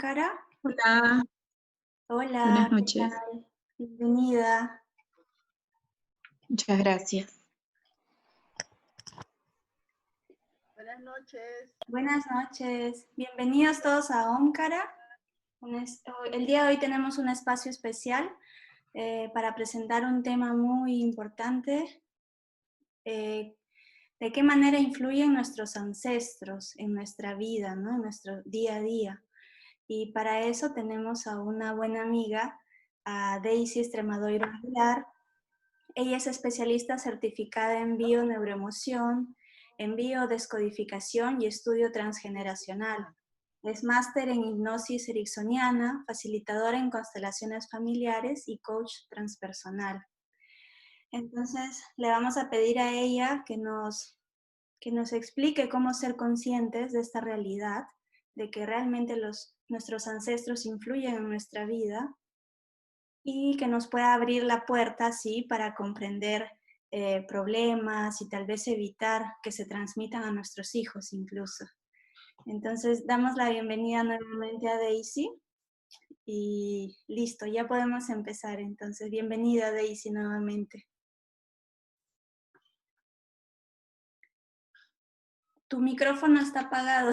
Ómcara. Hola, Hola, buenas ¿qué noches. tal? Bienvenida. Muchas gracias. Buenas noches. Buenas noches. Bienvenidos todos a Ómcara. El día de hoy tenemos un espacio especial para presentar un tema muy importante. De qué manera influyen nuestros ancestros en nuestra vida, ¿no? En nuestro día a día. Y para eso tenemos a una buena amiga, a Daisy Extremadoiro Aguilar. Ella es especialista certificada en bioneuroemoción, en biodescodificación y estudio transgeneracional. Es máster en hipnosis ericksoniana, facilitadora en constelaciones familiares y coach transpersonal. Entonces, le vamos a pedir a ella que nos explique cómo ser conscientes de esta realidad, de que realmente nuestros ancestros influyen en nuestra vida y que nos pueda abrir la puerta, sí, para comprender problemas y tal vez evitar que se transmitan a nuestros hijos incluso. Entonces, damos la bienvenida nuevamente a Daisy y listo, ya podemos empezar. Entonces, bienvenida Daisy nuevamente. Tu micrófono está apagado.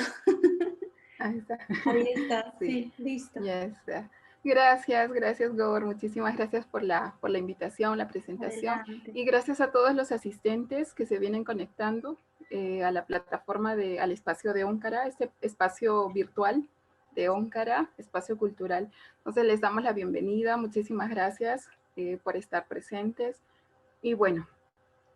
Ahí está. Ahí está, Sí, sí, listo. ya está. Gracias, Gor. Muchísimas gracias por la invitación, la presentación. Adelante. Y gracias a todos los asistentes que se vienen conectando a la plataforma, al espacio de Ómcara, este espacio virtual de Ómcara, espacio cultural. Entonces les damos la bienvenida. Muchísimas gracias por estar presentes. Y bueno,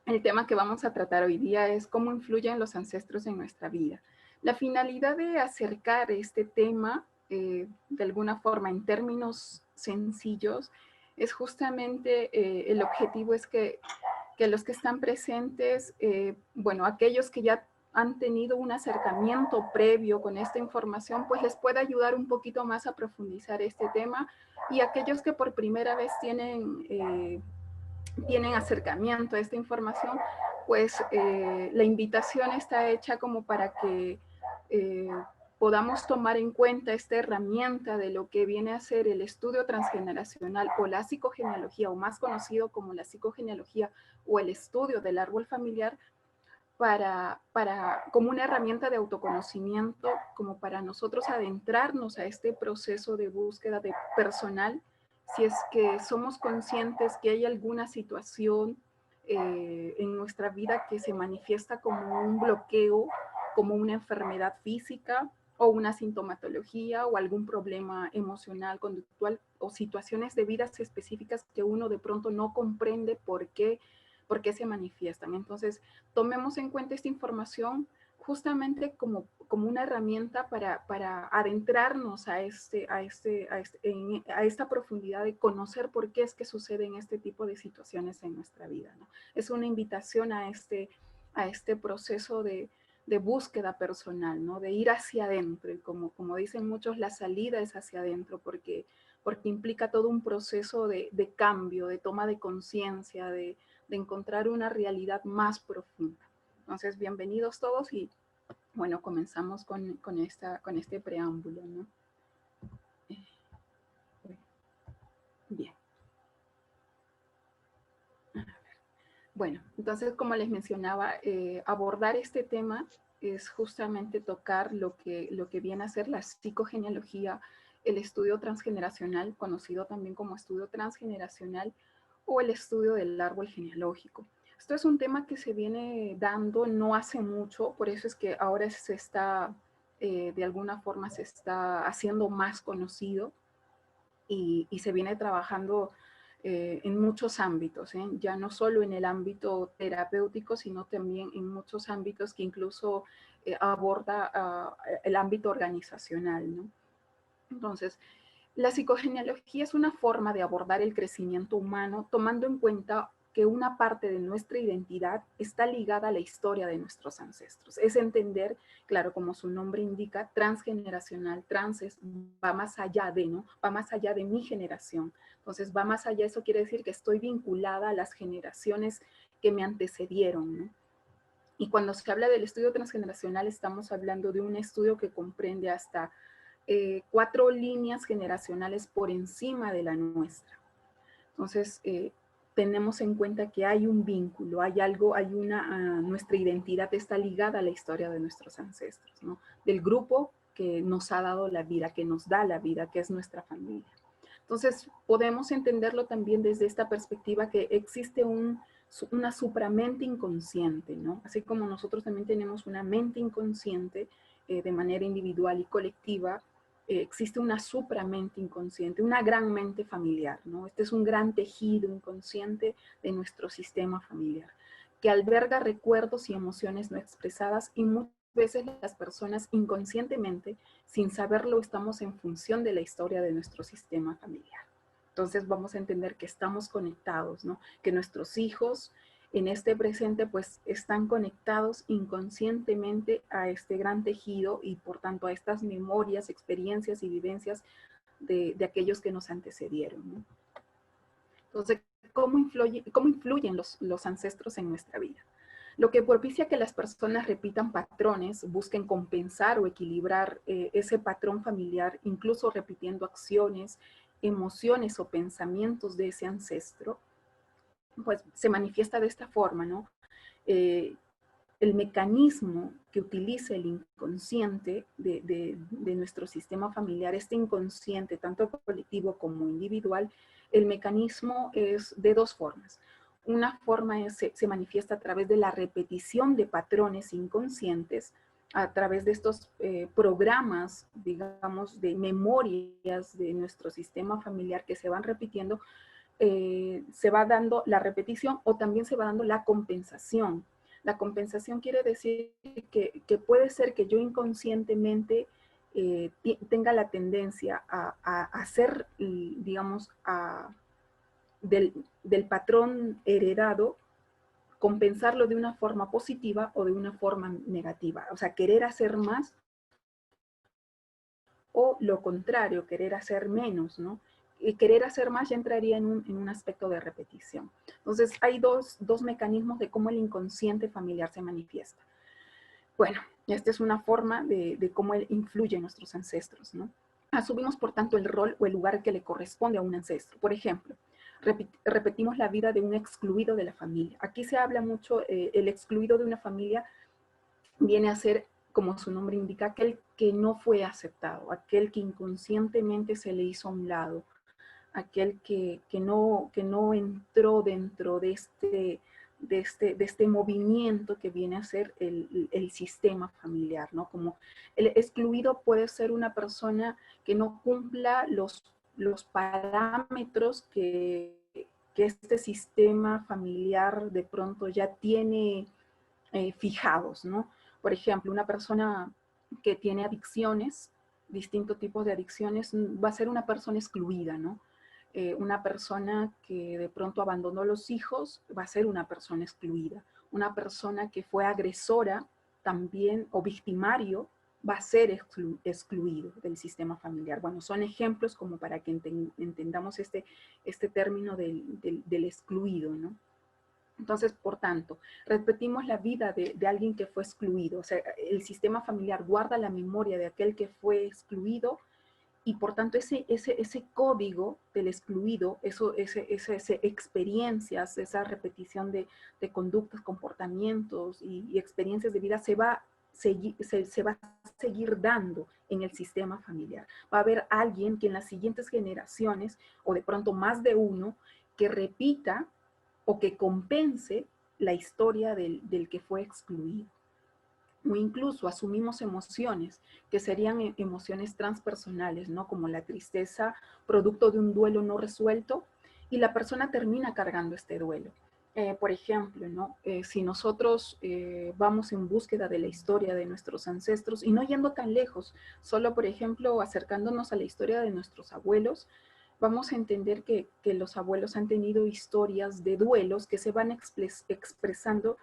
el tema que vamos a tratar hoy día es cómo influyen los ancestros en nuestra vida. La finalidad de acercar este tema de alguna forma en términos sencillos es justamente el objetivo es que los que están presentes, bueno, aquellos que ya han tenido un acercamiento previo con esta información, pues les pueda ayudar un poquito más a profundizar este tema, y aquellos que por primera vez tienen acercamiento a esta información, pues la invitación está hecha como para que podamos tomar en cuenta esta herramienta de lo que viene a ser el estudio transgeneracional o la psicogenealogía, o más conocido como la psicogenealogía o el estudio del árbol familiar, como una herramienta de autoconocimiento, como para nosotros adentrarnos a este proceso de búsqueda de personal, si es que somos conscientes que hay alguna situación en nuestra vida que se manifiesta como un bloqueo, como una enfermedad física o una sintomatología o algún problema emocional, conductual, o situaciones de vidas específicas que uno de pronto no comprende por qué se manifiestan. Entonces, tomemos en cuenta esta información justamente como una herramienta para adentrarnos a esta profundidad de conocer por qué es que suceden este tipo de situaciones en nuestra vida, ¿no? Es una invitación a este proceso de búsqueda personal, ¿no? De ir hacia adentro, y como dicen muchos, la salida es hacia adentro, porque implica todo un proceso de cambio, de toma de conciencia, de encontrar una realidad más profunda. Entonces, bienvenidos todos y bueno, comenzamos con este preámbulo, ¿no? Bien. Bueno, entonces, como les mencionaba, abordar este tema es justamente tocar lo que viene a ser la psicogenealogía, el estudio transgeneracional, conocido también como estudio transgeneracional, o el estudio del árbol genealógico. Esto es un tema que se viene dando no hace mucho, por eso es que ahora se está, de alguna forma se está haciendo más conocido, y se viene trabajando en muchos ámbitos, ya no solo en el ámbito terapéutico, sino también en muchos ámbitos que incluso aborda el ámbito organizacional, ¿no? Entonces, la psicogenealogía es una forma de abordar el crecimiento humano tomando en cuenta que una parte de nuestra identidad está ligada a la historia de nuestros ancestros. Es entender, claro, como su nombre indica, transgeneracional. Va más allá de, ¿no? Va más allá de mi generación. Entonces, va más allá, eso quiere decir que estoy vinculada a las generaciones que me antecedieron, ¿no? Y cuando se habla del estudio transgeneracional, estamos hablando de un estudio que comprende hasta 4 líneas generacionales por encima de la nuestra. Entonces, tenemos en cuenta que hay un vínculo, hay algo, nuestra identidad está ligada a la historia de nuestros ancestros, ¿no? Del grupo que nos ha dado la vida, que nos da la vida, que es nuestra familia. Entonces, podemos entenderlo también desde esta perspectiva que existe una supramente inconsciente, ¿no? Así como nosotros también tenemos una mente inconsciente de manera individual y colectiva, existe una supramente inconsciente, una gran mente familiar, ¿no? Este es un gran tejido inconsciente de nuestro sistema familiar, que alberga recuerdos y emociones no expresadas, y muchas veces las personas inconscientemente, sin saberlo, estamos en función de la historia de nuestro sistema familiar. Entonces vamos a entender que estamos conectados, ¿no? Que nuestros hijos en este presente pues están conectados inconscientemente a este gran tejido y por tanto a estas memorias, experiencias y vivencias de aquellos que nos antecedieron, ¿no? Entonces, ¿cómo influyen los ancestros en nuestra vida? Lo que propicia que las personas repitan patrones, busquen compensar o equilibrar ese patrón familiar, incluso repitiendo acciones, emociones o pensamientos de ese ancestro, pues se manifiesta de esta forma, ¿no? El mecanismo que utiliza el inconsciente de nuestro sistema familiar, este inconsciente, tanto colectivo como individual, el mecanismo es de 2 formas. Una forma se manifiesta a través de la repetición de patrones inconscientes, a través de estos programas, digamos, de memorias de nuestro sistema familiar que se van repitiendo, se va dando la repetición o también se va dando la compensación. La compensación quiere decir que puede ser que yo inconscientemente tenga la tendencia a hacer, digamos, del patrón heredado, compensarlo de una forma positiva o de una forma negativa. O sea, querer hacer más o lo contrario, querer hacer menos, ¿no? Y querer hacer más ya entraría en un aspecto de repetición. Entonces, hay dos mecanismos de cómo el inconsciente familiar se manifiesta. Bueno, esta es una forma de cómo él influye en nuestros ancestros, ¿no? Asumimos, por tanto, el rol o el lugar que le corresponde a un ancestro. Por ejemplo, repetimos la vida de un excluido de la familia. Aquí se habla mucho, el excluido de una familia viene a ser, como su nombre indica, aquel que no fue aceptado, aquel que inconscientemente se le hizo a un lado, aquel que no entró dentro de este movimiento que viene a ser el sistema familiar, ¿no? Como el excluido puede ser una persona que no cumpla los parámetros que este sistema familiar de pronto ya tiene fijados, ¿no? Por ejemplo, una persona que tiene adicciones, distintos tipos de adicciones, va a ser una persona excluida, ¿no? Una persona que de pronto abandonó a los hijos va a ser una persona excluida. Una persona que fue agresora también o victimario va a ser excluido del sistema familiar. Bueno, son ejemplos como para que entendamos este término del excluido, ¿no? Entonces, por tanto, repetimos la vida de alguien que fue excluido. O sea, el sistema familiar guarda la memoria de aquel que fue excluido y por tanto ese código del excluido, esas experiencias, esa repetición de conductas, comportamientos y experiencias de vida se va a seguir dando en el sistema familiar. Va a haber alguien que en las siguientes generaciones, o de pronto más de uno, que repita o que compense la historia del que fue excluido. O incluso asumimos emociones que serían emociones transpersonales, ¿no? Como la tristeza, producto de un duelo no resuelto, y la persona termina cargando este duelo. Por ejemplo, ¿no? Si nosotros vamos en búsqueda de la historia de nuestros ancestros, y no yendo tan lejos, solo, por ejemplo, acercándonos a la historia de nuestros abuelos, vamos a entender que los abuelos han tenido historias de duelos que se van expresando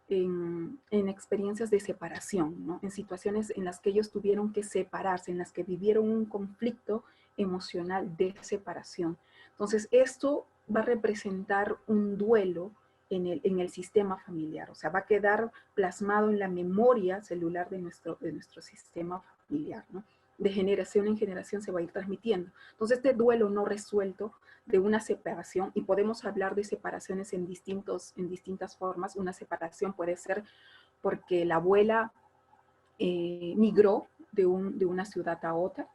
en experiencias de separación, ¿no? En situaciones en las que ellos tuvieron que separarse, en las que vivieron un conflicto emocional de separación. Entonces, esto va a representar un duelo en el sistema familiar, o sea, va a quedar plasmado en la memoria celular de nuestro sistema familiar, ¿no? de generación en generación se va a ir transmitiendo. Entonces, este duelo no resuelto de una separación, y podemos hablar de separaciones en distintas formas. Una separación puede ser porque la abuela migró de una ciudad a otra,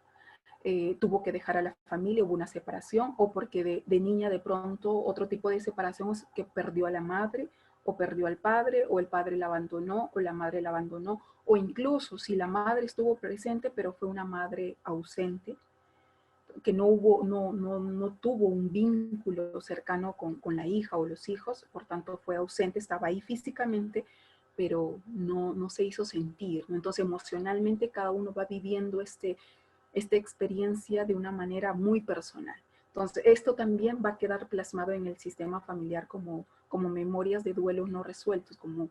tuvo que dejar a la familia, hubo una separación, o porque de niña de pronto otro tipo de separación es que perdió a la madre, o perdió al padre, o el padre la abandonó, o la madre la abandonó, o incluso si la madre estuvo presente, pero fue una madre ausente, que no tuvo un vínculo cercano con la hija o los hijos, por tanto fue ausente, estaba ahí físicamente, pero no se hizo sentir, ¿no? Entonces emocionalmente cada uno va viviendo esta experiencia de una manera muy personal. Entonces esto también va a quedar plasmado en el sistema familiar como memorias de duelos no resueltos, como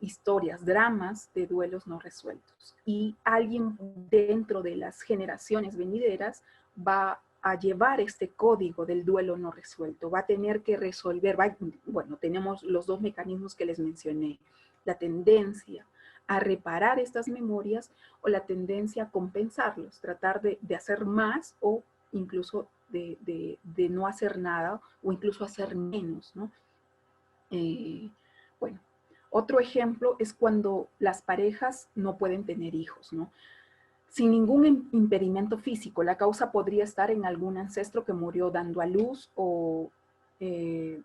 historias, dramas de duelos no resueltos. Y alguien dentro de las generaciones venideras va a llevar este código del duelo no resuelto, va a tener que resolver, bueno, tenemos los dos mecanismos que les mencioné, la tendencia a reparar estas memorias o la tendencia a compensarlos, tratar de hacer más o incluso de no hacer nada o incluso hacer menos, ¿no? Bueno, otro ejemplo es cuando las parejas no pueden tener hijos, ¿no? Sin ningún impedimento físico. La causa podría estar en algún ancestro que murió dando a luz, o el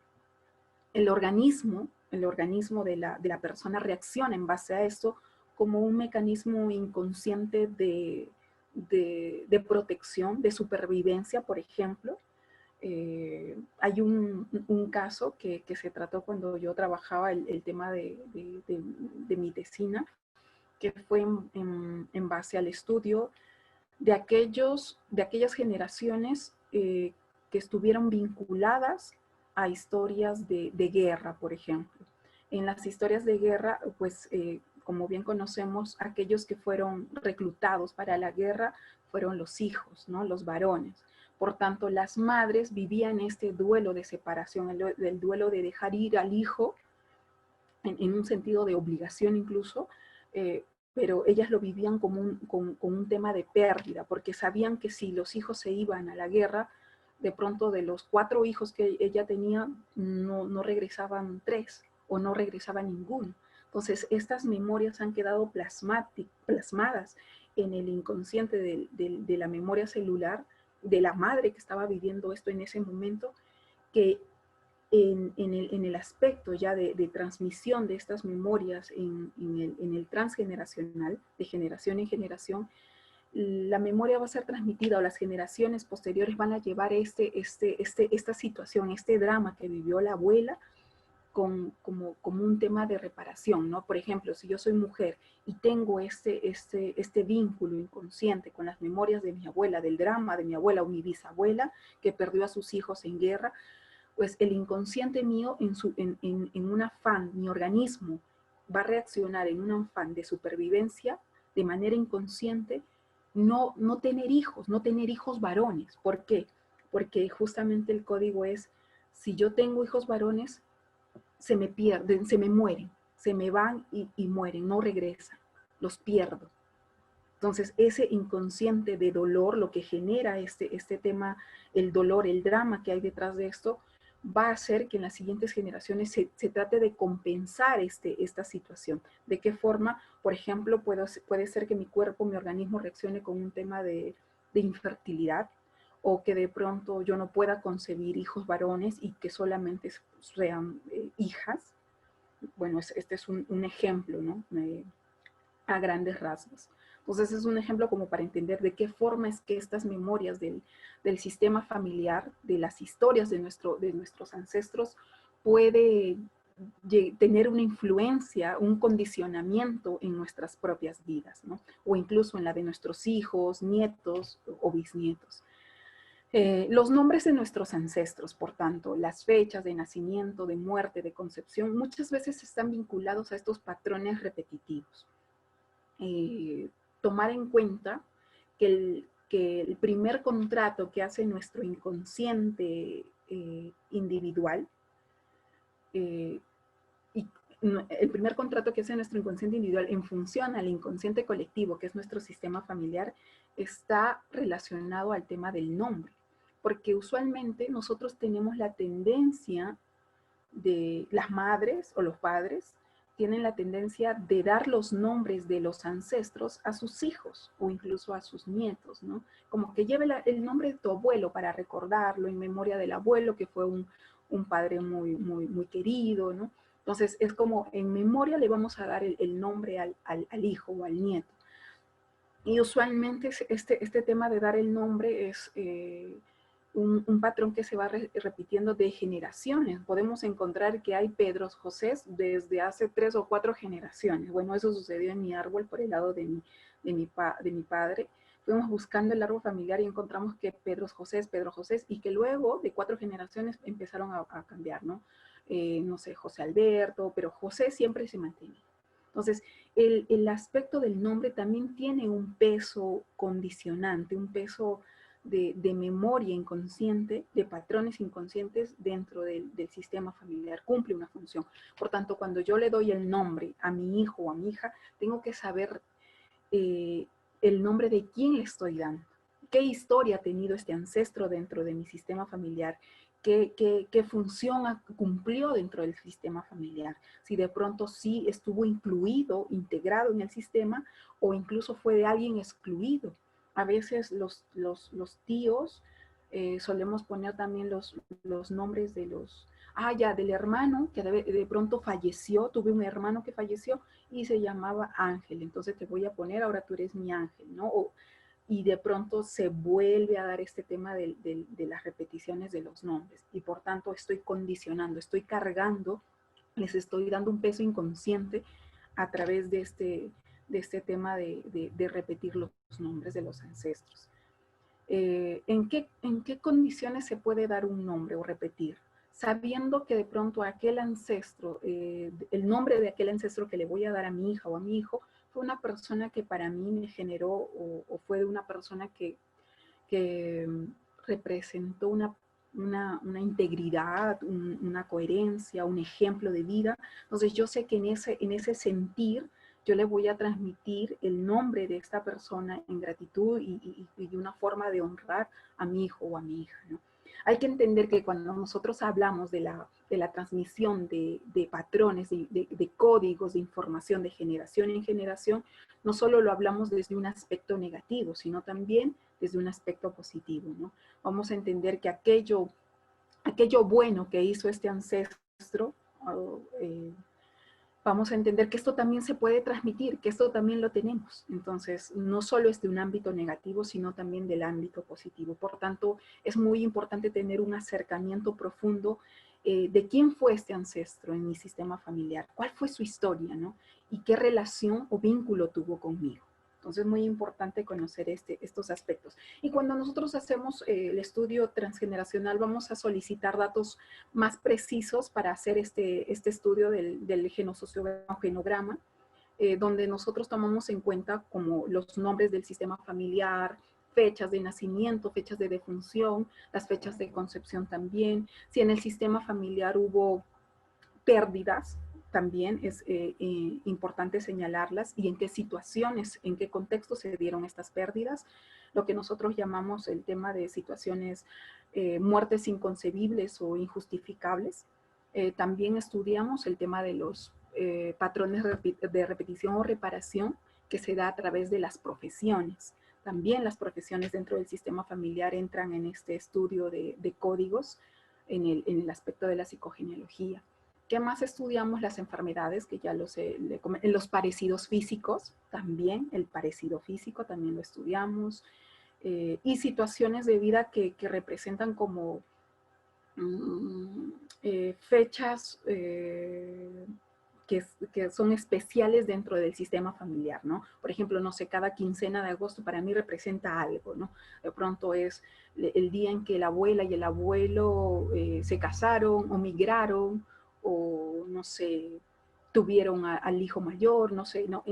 organismo de la persona reacciona en base a eso como un mecanismo inconsciente de protección, de supervivencia, por ejemplo. Hay un caso que se trató cuando yo trabajaba el tema de mi tesina, que fue en base al estudio de aquellas generaciones que estuvieron vinculadas a historias de guerra, por ejemplo. En las historias de guerra, pues, como bien conocemos, aquellos que fueron reclutados para la guerra fueron los hijos, ¿no? Los varones. Por tanto, las madres vivían este duelo de separación, el duelo de dejar ir al hijo, en un sentido de obligación incluso, pero ellas lo vivían como un tema de pérdida, porque sabían que si los hijos se iban a la guerra, de pronto de los 4 hijos que ella tenía, no regresaban 3 o no regresaba ninguno. Entonces, estas memorias han quedado plasmadas en el inconsciente de la memoria celular de la madre que estaba viviendo esto en ese momento, que en el aspecto ya de transmisión de estas memorias en el transgeneracional, de generación en generación, la memoria va a ser transmitida, o las generaciones posteriores van a llevar esta situación, este drama que vivió la abuela como un tema de reparación, ¿no? Por ejemplo, si yo soy mujer y tengo este vínculo inconsciente con las memorias de mi abuela, del drama de mi abuela o mi bisabuela que perdió a sus hijos en guerra, pues el inconsciente mío en un afán, mi organismo va a reaccionar en un afán de supervivencia de manera inconsciente, no tener hijos varones. ¿Por qué? Porque justamente el código es, si yo tengo hijos varones, se me pierden, se me mueren, se me van y mueren, no regresan, los pierdo. Entonces, ese inconsciente de dolor, lo que genera este tema, el dolor, el drama que hay detrás de esto, va a hacer que en las siguientes generaciones se trate de compensar esta situación. ¿De qué forma? Por ejemplo, puede ser que mi cuerpo, mi organismo reaccione con un tema de infertilidad, o que de pronto yo no pueda concebir hijos varones y que solamente sean hijas. Bueno, este es un ejemplo, ¿no? A grandes rasgos. Entonces es un ejemplo como para entender de qué forma es que estas memorias del sistema familiar, de las historias de nuestros ancestros, puede tener una influencia, un condicionamiento en nuestras propias vidas, ¿no? O incluso en la de nuestros hijos, nietos o bisnietos. Los nombres de nuestros ancestros, por tanto, las fechas de nacimiento, de muerte, de concepción, muchas veces están vinculados a estos patrones repetitivos. Tomar en cuenta que el primer contrato que hace nuestro inconsciente individual, y el primer contrato que hace nuestro inconsciente individual en función al inconsciente colectivo, que es nuestro sistema familiar, está relacionado al tema del nombre. Porque usualmente nosotros tenemos la tendencia de las madres o los padres, tienen la tendencia de dar los nombres de los ancestros a sus hijos o incluso a sus nietos, ¿no? Como que lleve el nombre de tu abuelo para recordarlo en memoria del abuelo, que fue un padre muy, muy, muy querido, ¿no? Entonces es como en memoria le vamos a dar el nombre al hijo o al nieto. Y usualmente este tema de dar el nombre es un patrón que se va repitiendo de generaciones. Podemos encontrar que hay Pedros Josés desde hace 3 o 4 generaciones. Bueno, eso sucedió en mi árbol por el lado de mi padre. Fuimos buscando el árbol familiar y encontramos que Pedro José, y que luego de 4 generaciones empezaron a cambiar, ¿no? No sé, José Alberto, pero José siempre se mantiene. Entonces, el aspecto del nombre también tiene un peso condicionante, un peso de memoria inconsciente, de patrones inconscientes dentro del sistema familiar, cumple una función. Por tanto, cuando yo le doy el nombre a mi hijo o a mi hija, tengo que saber el nombre de quién le estoy dando, qué historia ha tenido este ancestro dentro de mi sistema familiar, qué función cumplió dentro del sistema familiar, si de pronto sí estuvo incluido, integrado en el sistema, o incluso fue de alguien excluido. A veces los tíos solemos poner también los nombres de los, del hermano que de pronto falleció, tuve un hermano que falleció y se llamaba Ángel, entonces te voy a poner, ahora tú eres mi ángel, ¿no? Y de pronto se vuelve a dar este tema de las repeticiones de los nombres y por tanto estoy condicionando, estoy cargando, les estoy dando un peso inconsciente a través de este tema de repetir los nombres de los ancestros. ¿En qué condiciones se puede dar un nombre o repetir? Sabiendo que de pronto aquel ancestro, el nombre de aquel ancestro que le voy a dar a mi hija o a mi hijo, fue una persona que para mí me generó o fue una persona que representó una integridad, una coherencia, un ejemplo de vida. Entonces yo sé que en ese sentir yo le voy a transmitir el nombre de esta persona en gratitud y una forma de honrar a mi hijo o a mi hija, ¿no? Hay que entender que cuando nosotros hablamos de la transmisión de patrones, de códigos, de información de generación en generación, no solo lo hablamos desde un aspecto negativo, sino también desde un aspecto positivo, ¿no? Vamos a entender que aquello bueno que hizo este ancestro, vamos a entender que esto también se puede transmitir, que esto también lo tenemos. Entonces, no solo es de un ámbito negativo, sino también del ámbito positivo. Por tanto, es muy importante tener un acercamiento profundo de quién fue este ancestro en mi sistema familiar, cuál fue su historia, ¿no? Y qué relación o vínculo tuvo conmigo. Entonces, es muy importante conocer estos aspectos. Y cuando nosotros hacemos el estudio transgeneracional, vamos a solicitar datos más precisos para hacer este estudio del genograma, donde nosotros tomamos en cuenta como los nombres del sistema familiar, fechas de nacimiento, fechas de defunción, las fechas de concepción también. Si en el sistema familiar hubo pérdidas, también es importante señalarlas y en qué situaciones, en qué contexto se dieron estas pérdidas, lo que nosotros llamamos el tema de situaciones, muertes inconcebibles o injustificables. También estudiamos el tema de los patrones de repetición o reparación que se da a través de las profesiones. También las profesiones dentro del sistema familiar entran en este estudio de códigos en el aspecto de la psicogenealogía. ¿Qué más estudiamos? Las enfermedades, que ya en los parecidos físicos, también el parecido físico también lo estudiamos, y situaciones de vida que representan como fechas que son especiales dentro del sistema familiar, ¿no? Por ejemplo, no sé, cada quincena de agosto para mí representa algo, ¿no? De pronto es el día en que la abuela y el abuelo se casaron o migraron, o no sé, tuvieron al hijo mayor, no sé, ¿no?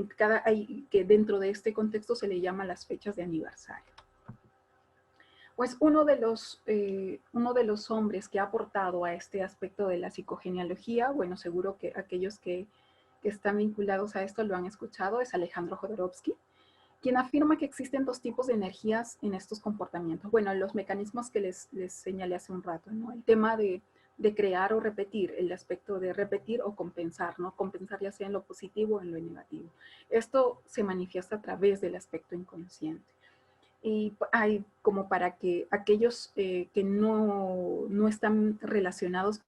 Que dentro de este contexto se le llama las fechas de aniversario. Pues uno de los hombres que ha aportado a este aspecto de la psicogenealogía, bueno, seguro que aquellos que están vinculados a esto lo han escuchado, es Alejandro Jodorowsky, quien afirma que existen dos tipos de energías en estos comportamientos. Bueno, los mecanismos que les señalé hace un rato, ¿no? El tema de crear o repetir, el aspecto de repetir o compensar, ¿no? Compensar ya sea en lo positivo o en lo negativo. Esto se manifiesta a través del aspecto inconsciente. Y hay como para que aquellos que no están relacionados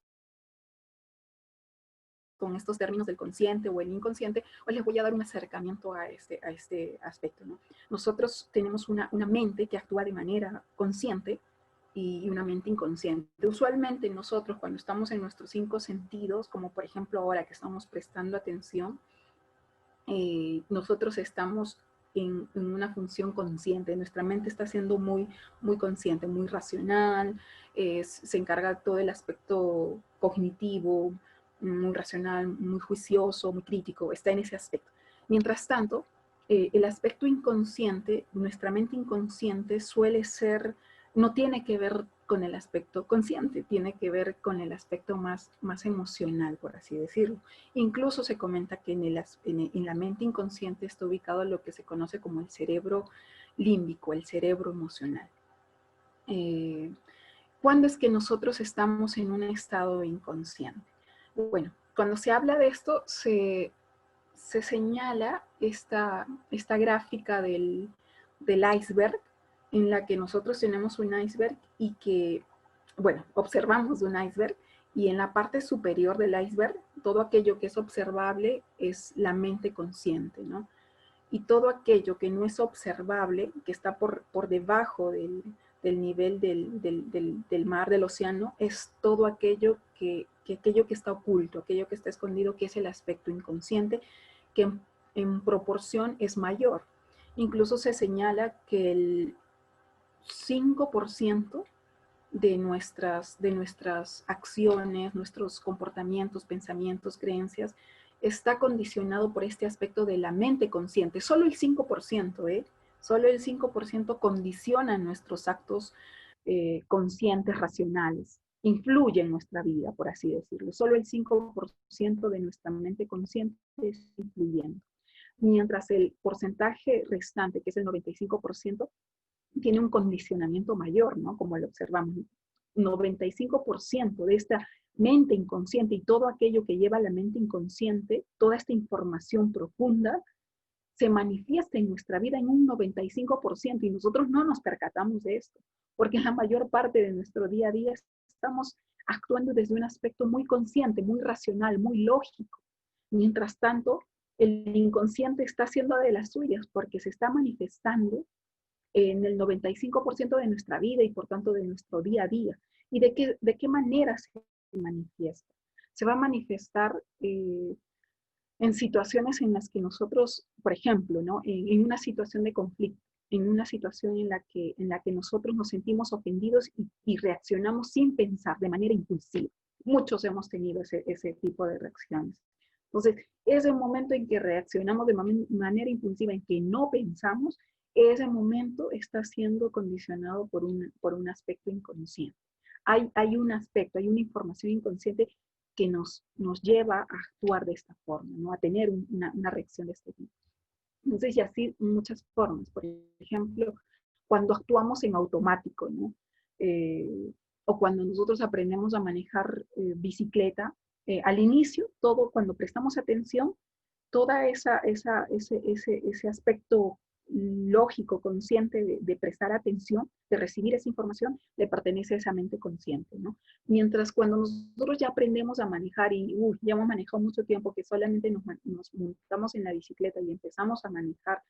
con estos términos del consciente o el inconsciente, pues les voy a dar un acercamiento a este aspecto, ¿no? Nosotros tenemos una mente que actúa de manera consciente y una mente inconsciente. Usualmente nosotros cuando estamos en nuestros 5 sentidos, como por ejemplo ahora que estamos prestando atención, nosotros estamos en una función consciente. Nuestra mente está siendo muy, muy consciente, muy racional, se encarga de todo el aspecto cognitivo, muy racional, muy juicioso, muy crítico, está en ese aspecto. Mientras tanto, el aspecto inconsciente, nuestra mente inconsciente suele ser, no tiene que ver con el aspecto consciente, tiene que ver con el aspecto más emocional, por así decirlo. Incluso se comenta que en la mente inconsciente está ubicado lo que se conoce como el cerebro límbico, el cerebro emocional. ¿Cuándo es que nosotros estamos en un estado inconsciente? Bueno, cuando se habla de esto, se señala esta gráfica del iceberg, en la que nosotros tenemos un iceberg y que, bueno, observamos un iceberg, y en la parte superior del iceberg, todo aquello que es observable es la mente consciente, ¿no? Y todo aquello que no es observable, que está por debajo del nivel del mar, del océano, es todo aquello aquello que está oculto, aquello que está escondido, que es el aspecto inconsciente, que en proporción es mayor. Incluso se señala que el 5% de nuestras acciones, nuestros comportamientos, pensamientos, creencias, está condicionado por este aspecto de la mente consciente. Solo el 5%, Solo el 5% condiciona nuestros actos conscientes, racionales. Influye en nuestra vida, por así decirlo. Solo el 5% de nuestra mente consciente es influyendo. Mientras el porcentaje restante, que es el 95%, tiene un condicionamiento mayor, ¿no? Como lo observamos. 95% de esta mente inconsciente y todo aquello que lleva a la mente inconsciente, toda esta información profunda, se manifiesta en nuestra vida en un 95% y nosotros no nos percatamos de esto, porque en la mayor parte de nuestro día a día estamos actuando desde un aspecto muy consciente, muy racional, muy lógico. Mientras tanto, el inconsciente está haciendo de las suyas porque se está manifestando en el 95% de nuestra vida y por tanto de nuestro día a día. ¿Y de qué manera se manifiesta? Se va a manifestar en situaciones en las que nosotros, por ejemplo, ¿no? En una situación de conflicto, en una situación en la que nosotros nos sentimos ofendidos y reaccionamos sin pensar, de manera impulsiva. Muchos hemos tenido ese tipo de reacciones. Entonces, ese momento en que reaccionamos de manera impulsiva, en que no pensamos, ese momento está siendo condicionado por un aspecto inconsciente. Hay un aspecto, hay una información inconsciente que nos lleva a actuar de esta forma, ¿no? A tener una reacción de este tipo. Entonces, y así muchas formas. Por ejemplo, cuando actuamos en automático, ¿no? O cuando nosotros aprendemos a manejar bicicleta, al inicio, todo, cuando prestamos atención, toda ese aspecto lógico, consciente de prestar atención, de recibir esa información, le pertenece a esa mente consciente, ¿no? Mientras cuando nosotros ya aprendemos a manejar y ya hemos manejado mucho tiempo que solamente nos montamos en la bicicleta y empezamos a manejar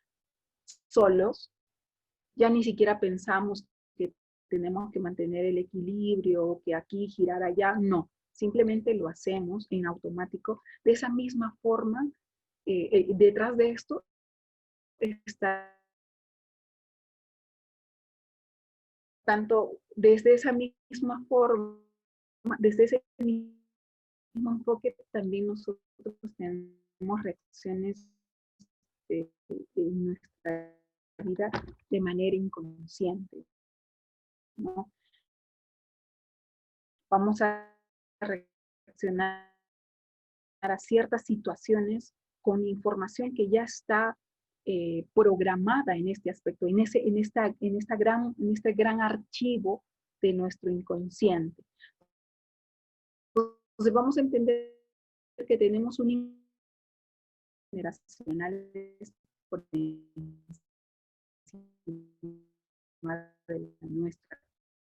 solos, ya ni siquiera pensamos que tenemos que mantener el equilibrio, que aquí girar allá, no, simplemente lo hacemos en automático. De esa misma forma, detrás de esto está tanto desde esa misma forma, desde ese mismo enfoque, también nosotros tenemos reacciones de nuestra vida de manera inconsciente. ¿no? Vamos a reaccionar a ciertas situaciones con información que ya está programada en este aspecto, en este gran archivo de nuestro inconsciente. Entonces vamos a entender que tenemos un generacional por encima de la nuestra.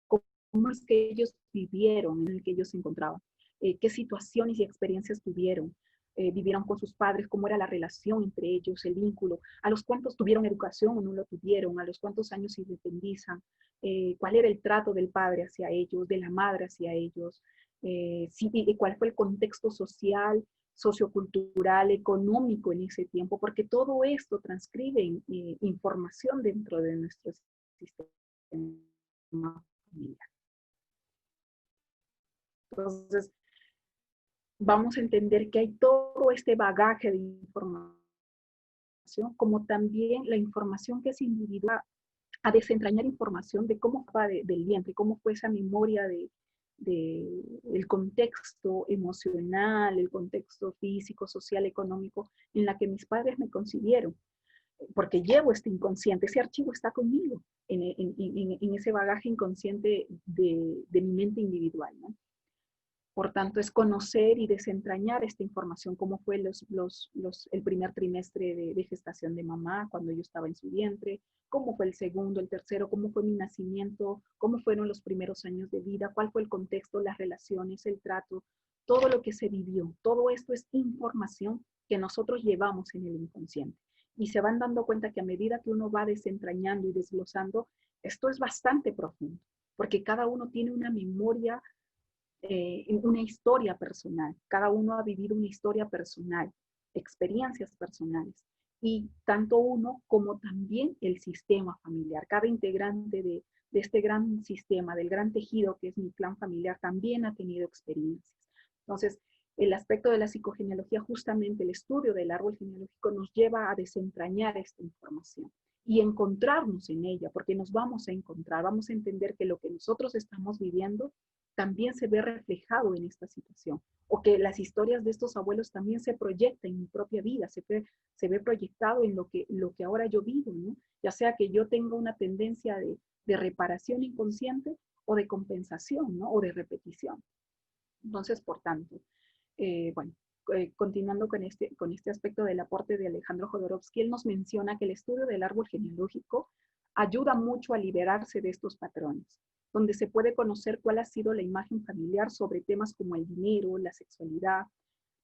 ¿Cómo es que ellos vivieron, en el que ellos se encontraban? ¿Qué situaciones y experiencias tuvieron? ¿Vivieron con sus padres? ¿Cómo era la relación entre ellos, el vínculo? ¿A los cuántos tuvieron educación o no lo tuvieron? ¿A los cuántos años se independizan? ¿Cuál era el trato del padre hacia ellos, de la madre hacia ellos? ¿Cuál fue el contexto social, sociocultural, económico en ese tiempo? Porque todo esto transcribe información dentro de nuestro sistema familiar. Entonces, vamos a entender que hay todo este bagaje de información, como también la información que es individual, a desentrañar información de cómo fue del vientre, cómo fue esa memoria el contexto emocional, el contexto físico, social, económico, en la que mis padres me concibieron. Porque llevo este inconsciente, ese archivo está conmigo, en ese bagaje inconsciente de mi mente individual, ¿no? Por tanto, es conocer y desentrañar esta información, cómo fue el primer trimestre de gestación de mamá cuando yo estaba en su vientre, cómo fue el segundo, el tercero, cómo fue mi nacimiento, cómo fueron los primeros años de vida, cuál fue el contexto, las relaciones, el trato, todo lo que se vivió. Todo esto es información que nosotros llevamos en el inconsciente. Y se van dando cuenta que a medida que uno va desentrañando y desglosando, esto es bastante profundo, porque cada uno tiene una memoria, una historia personal. Cada uno ha vivido una historia personal, experiencias personales. Y tanto uno como también el sistema familiar. Cada integrante de este gran sistema, del gran tejido que es mi clan familiar, también ha tenido experiencias. Entonces, el aspecto de la psicogenealogía, justamente el estudio del árbol genealógico, nos lleva a desentrañar esta información y encontrarnos en ella, porque nos vamos a encontrar, vamos a entender que lo que nosotros estamos viviendo también se ve reflejado en esta situación, o que las historias de estos abuelos también se proyectan en mi propia vida, se ve proyectado en lo que ahora yo vivo, ¿no? Ya sea que yo tenga una tendencia de reparación inconsciente o de compensación, ¿no? O de repetición. Entonces, por tanto, bueno, continuando con este aspecto del aporte de Alejandro Jodorowsky, él nos menciona que el estudio del árbol genealógico ayuda mucho a liberarse de estos patrones, donde se puede conocer cuál ha sido la imagen familiar sobre temas como el dinero, la sexualidad,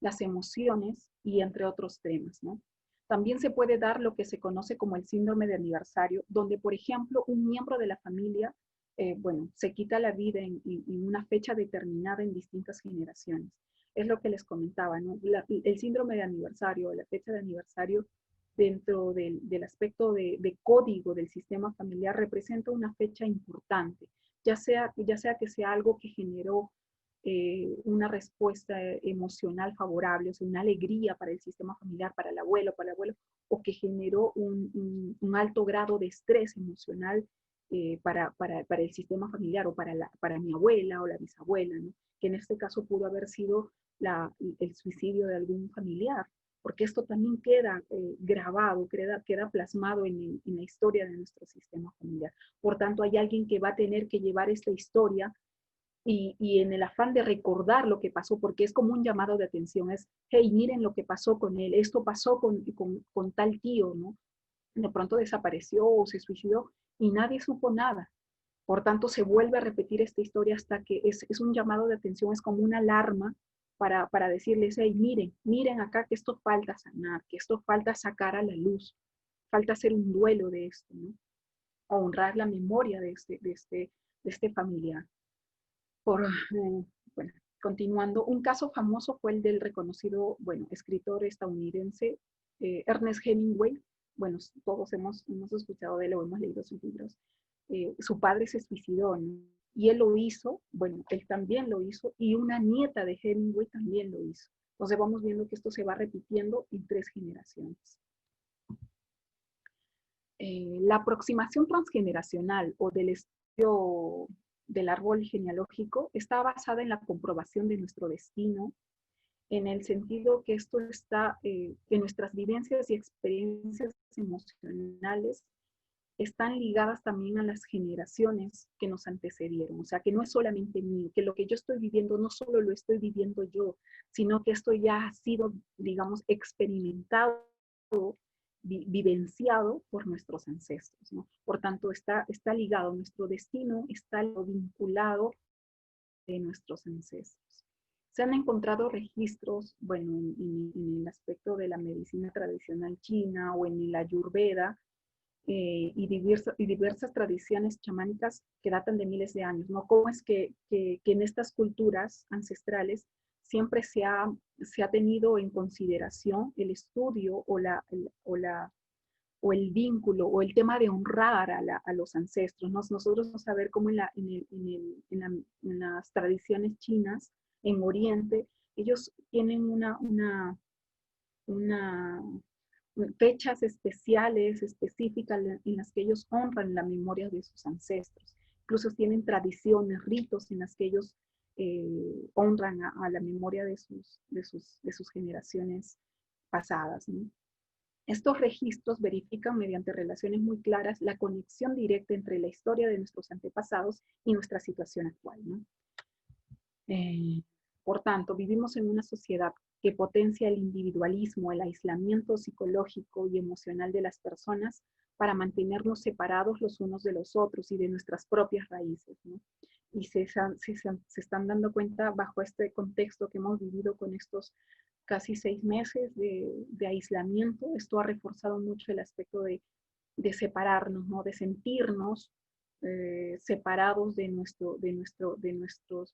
las emociones y entre otros temas, ¿no? También se puede dar lo que se conoce como el síndrome de aniversario, donde, por ejemplo, un miembro de la familia, bueno, se quita la vida en una fecha determinada en distintas generaciones. Es lo que les comentaba, ¿no? El síndrome de aniversario, la fecha de aniversario, dentro del aspecto de código del sistema familiar, representa una fecha importante, ya sea que sea algo que generó una respuesta emocional favorable, o sea, una alegría para el sistema familiar, para el abuelo, o que generó un alto grado de estrés emocional para el sistema familiar, o para mi abuela o la bisabuela, ¿no? Que en este caso pudo haber sido el suicidio de algún familiar, porque esto también queda grabado, queda plasmado en la historia de nuestro sistema familiar. Por tanto, hay alguien que va a tener que llevar esta historia y en el afán de recordar lo que pasó, porque es como un llamado de atención, es, hey, miren lo que pasó con él, esto pasó con tal tío, ¿no? De pronto desapareció o se suicidó y nadie supo nada. Por tanto, se vuelve a repetir esta historia hasta que es un llamado de atención, es como una alarma para decirles, hey, miren acá que esto falta sanar, que esto falta sacar a la luz, falta hacer un duelo de esto, ¿no? O honrar la memoria de este familiar. Bueno, continuando, un caso famoso fue el del reconocido, bueno, escritor estadounidense Ernest Hemingway. Bueno, todos hemos escuchado de él o hemos leído sus libros. Su padre se suicidó, ¿no? Y él lo hizo, bueno, él también lo hizo, y una nieta de Hemingway también lo hizo. Entonces vamos viendo que esto se va repitiendo en 3 generaciones. La aproximación transgeneracional o del del árbol genealógico está basada en la comprobación de nuestro destino, en el sentido que esto está, que nuestras vivencias y experiencias emocionales están ligadas también a las generaciones que nos antecedieron. O sea, que no es solamente mío, que lo que yo estoy viviendo no solo lo estoy viviendo yo, sino que esto ya ha sido, digamos, experimentado, vivenciado por nuestros ancestros, ¿no? Por tanto, está ligado, nuestro destino está vinculado de nuestros ancestros. Se han encontrado registros, bueno, en el aspecto de la medicina tradicional china o en la Ayurveda, y diversas tradiciones chamánicas que datan de miles de años, ¿no? Cómo es que en estas culturas ancestrales siempre se ha tenido en consideración el estudio o el vínculo o el tema de honrar a los ancestros, ¿no? Nosotros vamos a ver cómo en las tradiciones chinas, en Oriente, ellos tienen una fechas especiales, específicas, en las que ellos honran la memoria de sus ancestros. Incluso tienen tradiciones, ritos en las que ellos honran a la memoria de sus generaciones pasadas, ¿no? Estos registros verifican mediante relaciones muy claras la conexión directa entre la historia de nuestros antepasados y nuestra situación actual, ¿no? Por tanto, vivimos en una sociedad que potencia el individualismo, el aislamiento psicológico y emocional de las personas para mantenernos separados los unos de los otros y de nuestras propias raíces, ¿no? Y se están dando cuenta bajo este contexto que hemos vivido con estos casi 6 meses de aislamiento. Esto ha reforzado mucho el aspecto de separarnos, ¿no? De sentirnos separados de nuestros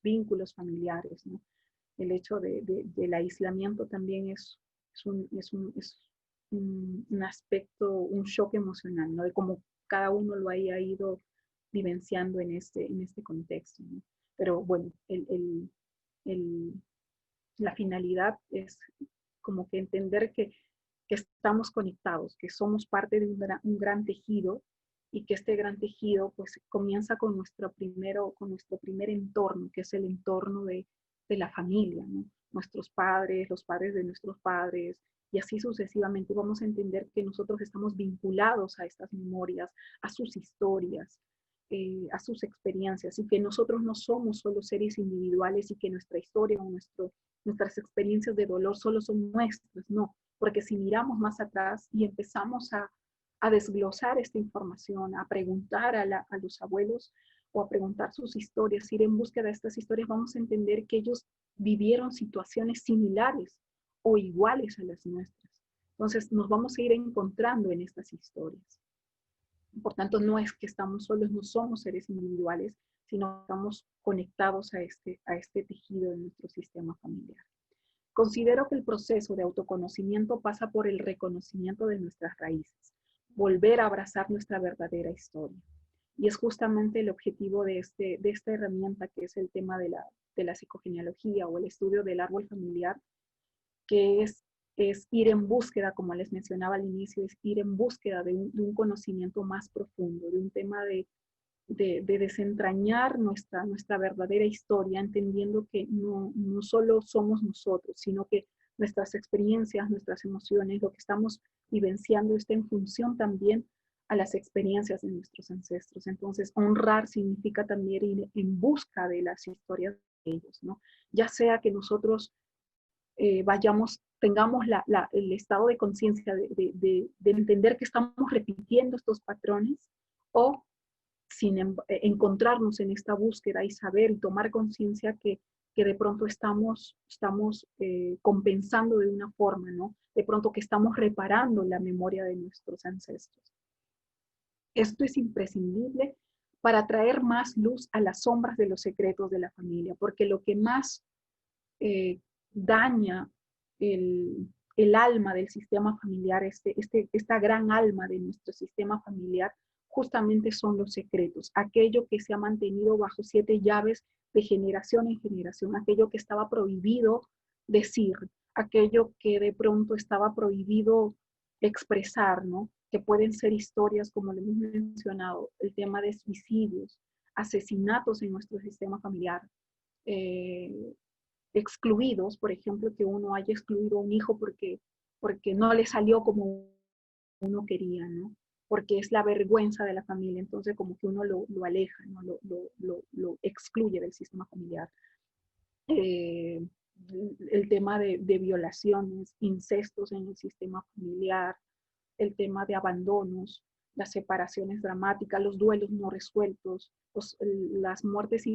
vínculos familiares, ¿no? El hecho del aislamiento también es un aspecto, un shock emocional, ¿no? De cómo cada uno lo haya ido vivenciando en este contexto, ¿no? Pero bueno, la finalidad es como que entender que estamos conectados, que somos parte de un gran tejido, y que este gran tejido pues comienza con nuestro primer entorno, que es el entorno de la familia, ¿no? Nuestros padres, los padres de nuestros padres, y así sucesivamente. Vamos a entender que nosotros estamos vinculados a estas memorias, a sus historias, a sus experiencias, y que nosotros no somos solo seres individuales y que nuestra historia o nuestras experiencias de dolor solo son nuestras, no, porque si miramos más atrás y empezamos a desglosar esta información, a preguntar a los abuelos o a preguntar sus historias, ir en búsqueda de estas historias, vamos a entender que ellos vivieron situaciones similares o iguales a las nuestras. Entonces nos vamos a ir encontrando en estas historias. Por tanto, no es que estamos solos, no somos seres individuales, sino que estamos conectados a este tejido de nuestro sistema familiar. Considero que el proceso de autoconocimiento pasa por el reconocimiento de nuestras raíces, volver a abrazar nuestra verdadera historia. Y es justamente el objetivo de esta herramienta, que es el tema de la psicogenealogía o el estudio del árbol familiar, que es ir en búsqueda, como les mencionaba al inicio, es ir en búsqueda de un conocimiento más profundo, de un tema de desentrañar nuestra verdadera historia, entendiendo que no solo somos nosotros, sino que nuestras experiencias, nuestras emociones, lo que estamos vivenciando está en función también a las experiencias de nuestros ancestros. Entonces, honrar significa también ir en busca de las historias de ellos, ¿no? Ya sea que nosotros tengamos el estado de conciencia de entender que estamos repitiendo estos patrones, o sin encontrarnos en esta búsqueda y saber y tomar conciencia que de pronto estamos compensando de una forma, ¿no? De pronto que estamos reparando la memoria de nuestros ancestros. Esto es imprescindible para traer más luz a las sombras de los secretos de la familia, porque lo que más daña el alma del sistema familiar, esta gran alma de nuestro sistema familiar, justamente son los secretos, aquello que se ha mantenido bajo 7 llaves de generación en generación, aquello que estaba prohibido decir, aquello que de pronto estaba prohibido expresar, ¿no? Que pueden ser historias, como le hemos mencionado, el tema de suicidios, asesinatos en nuestro sistema familiar, excluidos, por ejemplo, que uno haya excluido a un hijo porque no le salió como uno quería, ¿no? Porque es la vergüenza de la familia, entonces como que uno lo aleja, ¿no? Lo excluye del sistema familiar. El tema de violaciones, incestos en el sistema familiar, el tema de abandonos, las separaciones dramáticas, los duelos no resueltos, las muertes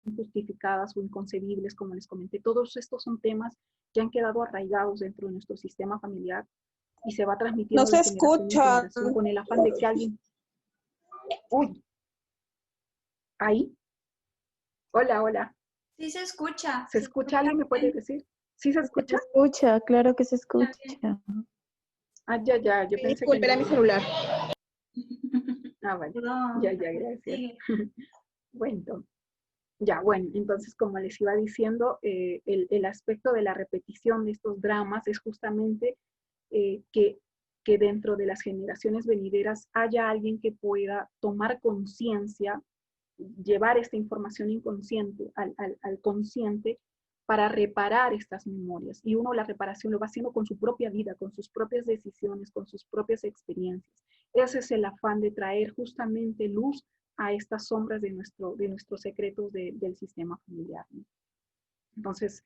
injustificadas o inconcebibles, como les comenté. Todos estos son temas que han quedado arraigados dentro de nuestro sistema familiar y se va transmitiendo No se de generación en escucha. generación con el afán de que alguien... ¡Uy! ¿Ahí? Hola, hola. Sí se escucha. ¿Se escucha? ¿Alguien me puede decir? ¿Sí se escucha? Se escucha, claro que se escucha. Ah, ya, yo pensé Disculpe, que era no. mi celular. Ah, vale. No, Ya, gracias. sigue. Bueno, entonces como les iba diciendo, el aspecto de la repetición de estos dramas es justamente que dentro de las generaciones venideras haya alguien que pueda tomar conciencia, llevar esta información inconsciente al consciente para reparar estas memorias. Y uno la reparación lo va haciendo con su propia vida, con sus propias decisiones, con sus propias experiencias. Ese es el afán de traer justamente luz a estas sombras de nuestros secretos del sistema familiar, ¿no? Entonces,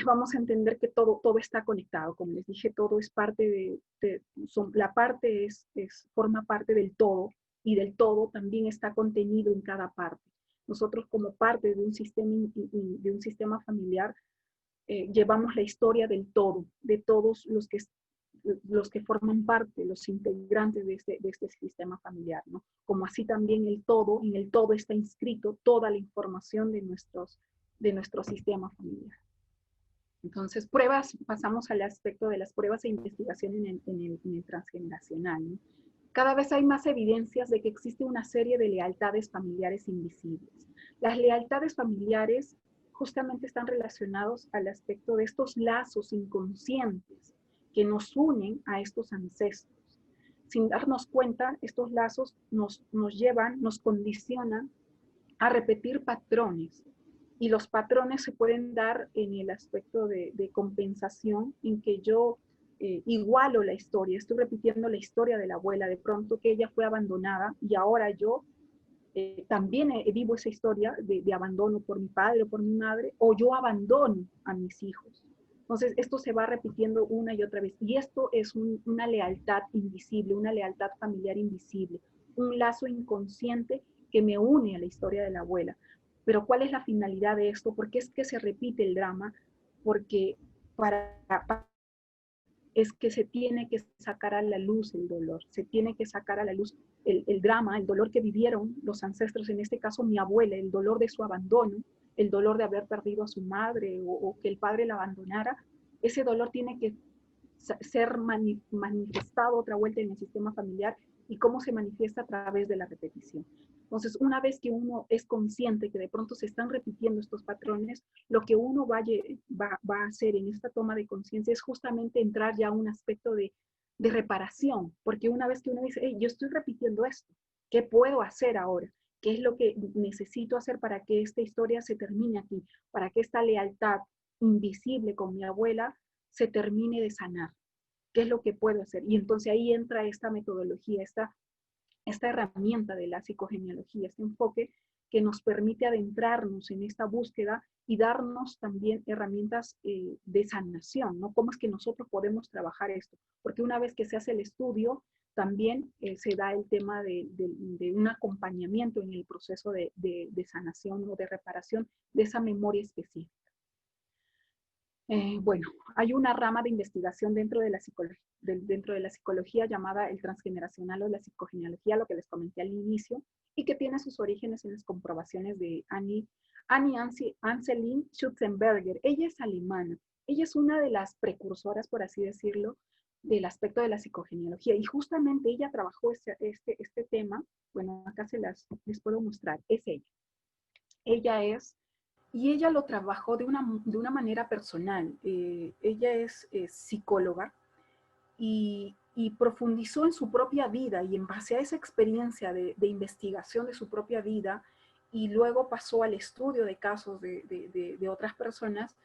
vamos a entender que todo está conectado. Como les dije, todo es parte la parte forma parte del todo, y del todo también está contenido en cada parte. Nosotros como parte de un sistema familiar, llevamos la historia del todo, de todos los que forman parte, los integrantes de este sistema familiar, ¿no? Como así también en el todo está inscrito toda la información de nuestro sistema familiar. Entonces, pasamos al aspecto de las pruebas e investigación en el transgeneracional, ¿no? Cada vez hay más evidencias de que existe una serie de lealtades familiares invisibles. Las lealtades familiares justamente están relacionados al aspecto de estos lazos inconscientes que nos unen a estos ancestros. Sin darnos cuenta, estos lazos nos llevan, nos condicionan a repetir patrones. Y los patrones se pueden dar en el aspecto de compensación, en que yo igualo la historia, estoy repitiendo la historia de la abuela, de pronto que ella fue abandonada y ahora yo también vivo esa historia de abandono por mi padre o por mi madre, o yo abandono a mis hijos. Entonces, esto se va repitiendo una y otra vez. Y esto es una lealtad invisible, una lealtad familiar invisible, un lazo inconsciente que me une a la historia de la abuela. Pero ¿cuál es la finalidad de esto? ¿Por qué es que se repite el drama? Porque es que se tiene que sacar a la luz el dolor, se tiene que sacar a la luz el drama, el dolor que vivieron los ancestros, en este caso mi abuela, el dolor de su abandono, el dolor de haber perdido a su madre o que el padre la abandonara. Ese dolor tiene que ser manifestado otra vuelta en el sistema familiar. ¿Y cómo se manifiesta? A través de la repetición. Entonces, una vez que uno es consciente que de pronto se están repitiendo estos patrones, lo que uno va a hacer en esta toma de conciencia es justamente entrar ya a un aspecto de reparación, porque una vez que uno dice, hey, yo estoy repitiendo esto, ¿qué puedo hacer ahora? ¿Qué es lo que necesito hacer para que esta historia se termine aquí? Para que esta lealtad invisible con mi abuela se termine de sanar. ¿Qué es lo que puedo hacer? Y entonces ahí entra esta metodología, esta herramienta de la psicogenealogía, este enfoque que nos permite adentrarnos en esta búsqueda y darnos también herramientas de sanación, ¿no? ¿Cómo es que nosotros podemos trabajar esto? Porque una vez que se hace el estudio, también se da el tema de un acompañamiento en el proceso de sanación o de reparación de esa memoria específica. Bueno, hay una rama de investigación dentro de la psicología llamada el transgeneracional o la psicogenealogía, lo que les comenté al inicio, y que tiene sus orígenes en las comprobaciones de Annie Anselin Schutzenberger. Ella es alemana, ella es una de las precursoras, por así decirlo, del aspecto de la psicogenealogía, y justamente ella trabajó este tema. Bueno, acá les puedo mostrar, es ella. Y ella lo trabajó de una manera personal. Ella es psicóloga y y profundizó en su propia vida, y en base a esa experiencia de investigación de su propia vida, y luego pasó al estudio de casos de otras personas,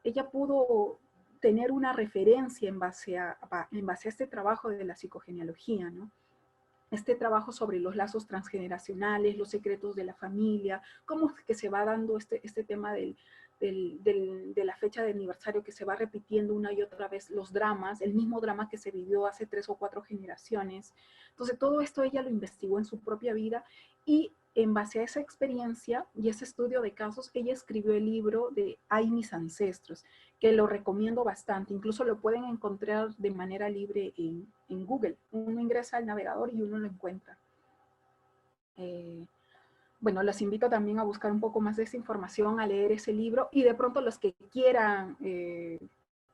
ella pudo tener una referencia en base a este trabajo de la psicogenealogía, ¿no? Este trabajo sobre los lazos transgeneracionales, los secretos de la familia, cómo es que se va dando este tema de la fecha de aniversario, que se va repitiendo una y otra vez los dramas, el mismo drama que se vivió hace 3 o 4 generaciones. Entonces todo esto ella lo investigó en su propia vida, y en base a esa experiencia y ese estudio de casos, ella escribió el libro de Ay, mis ancestros, que lo recomiendo bastante. Incluso lo pueden encontrar de manera libre en Google. Uno ingresa al navegador y uno lo encuentra. Bueno, los invito también a buscar un poco más de esa información, a leer ese libro, y de pronto los que quieran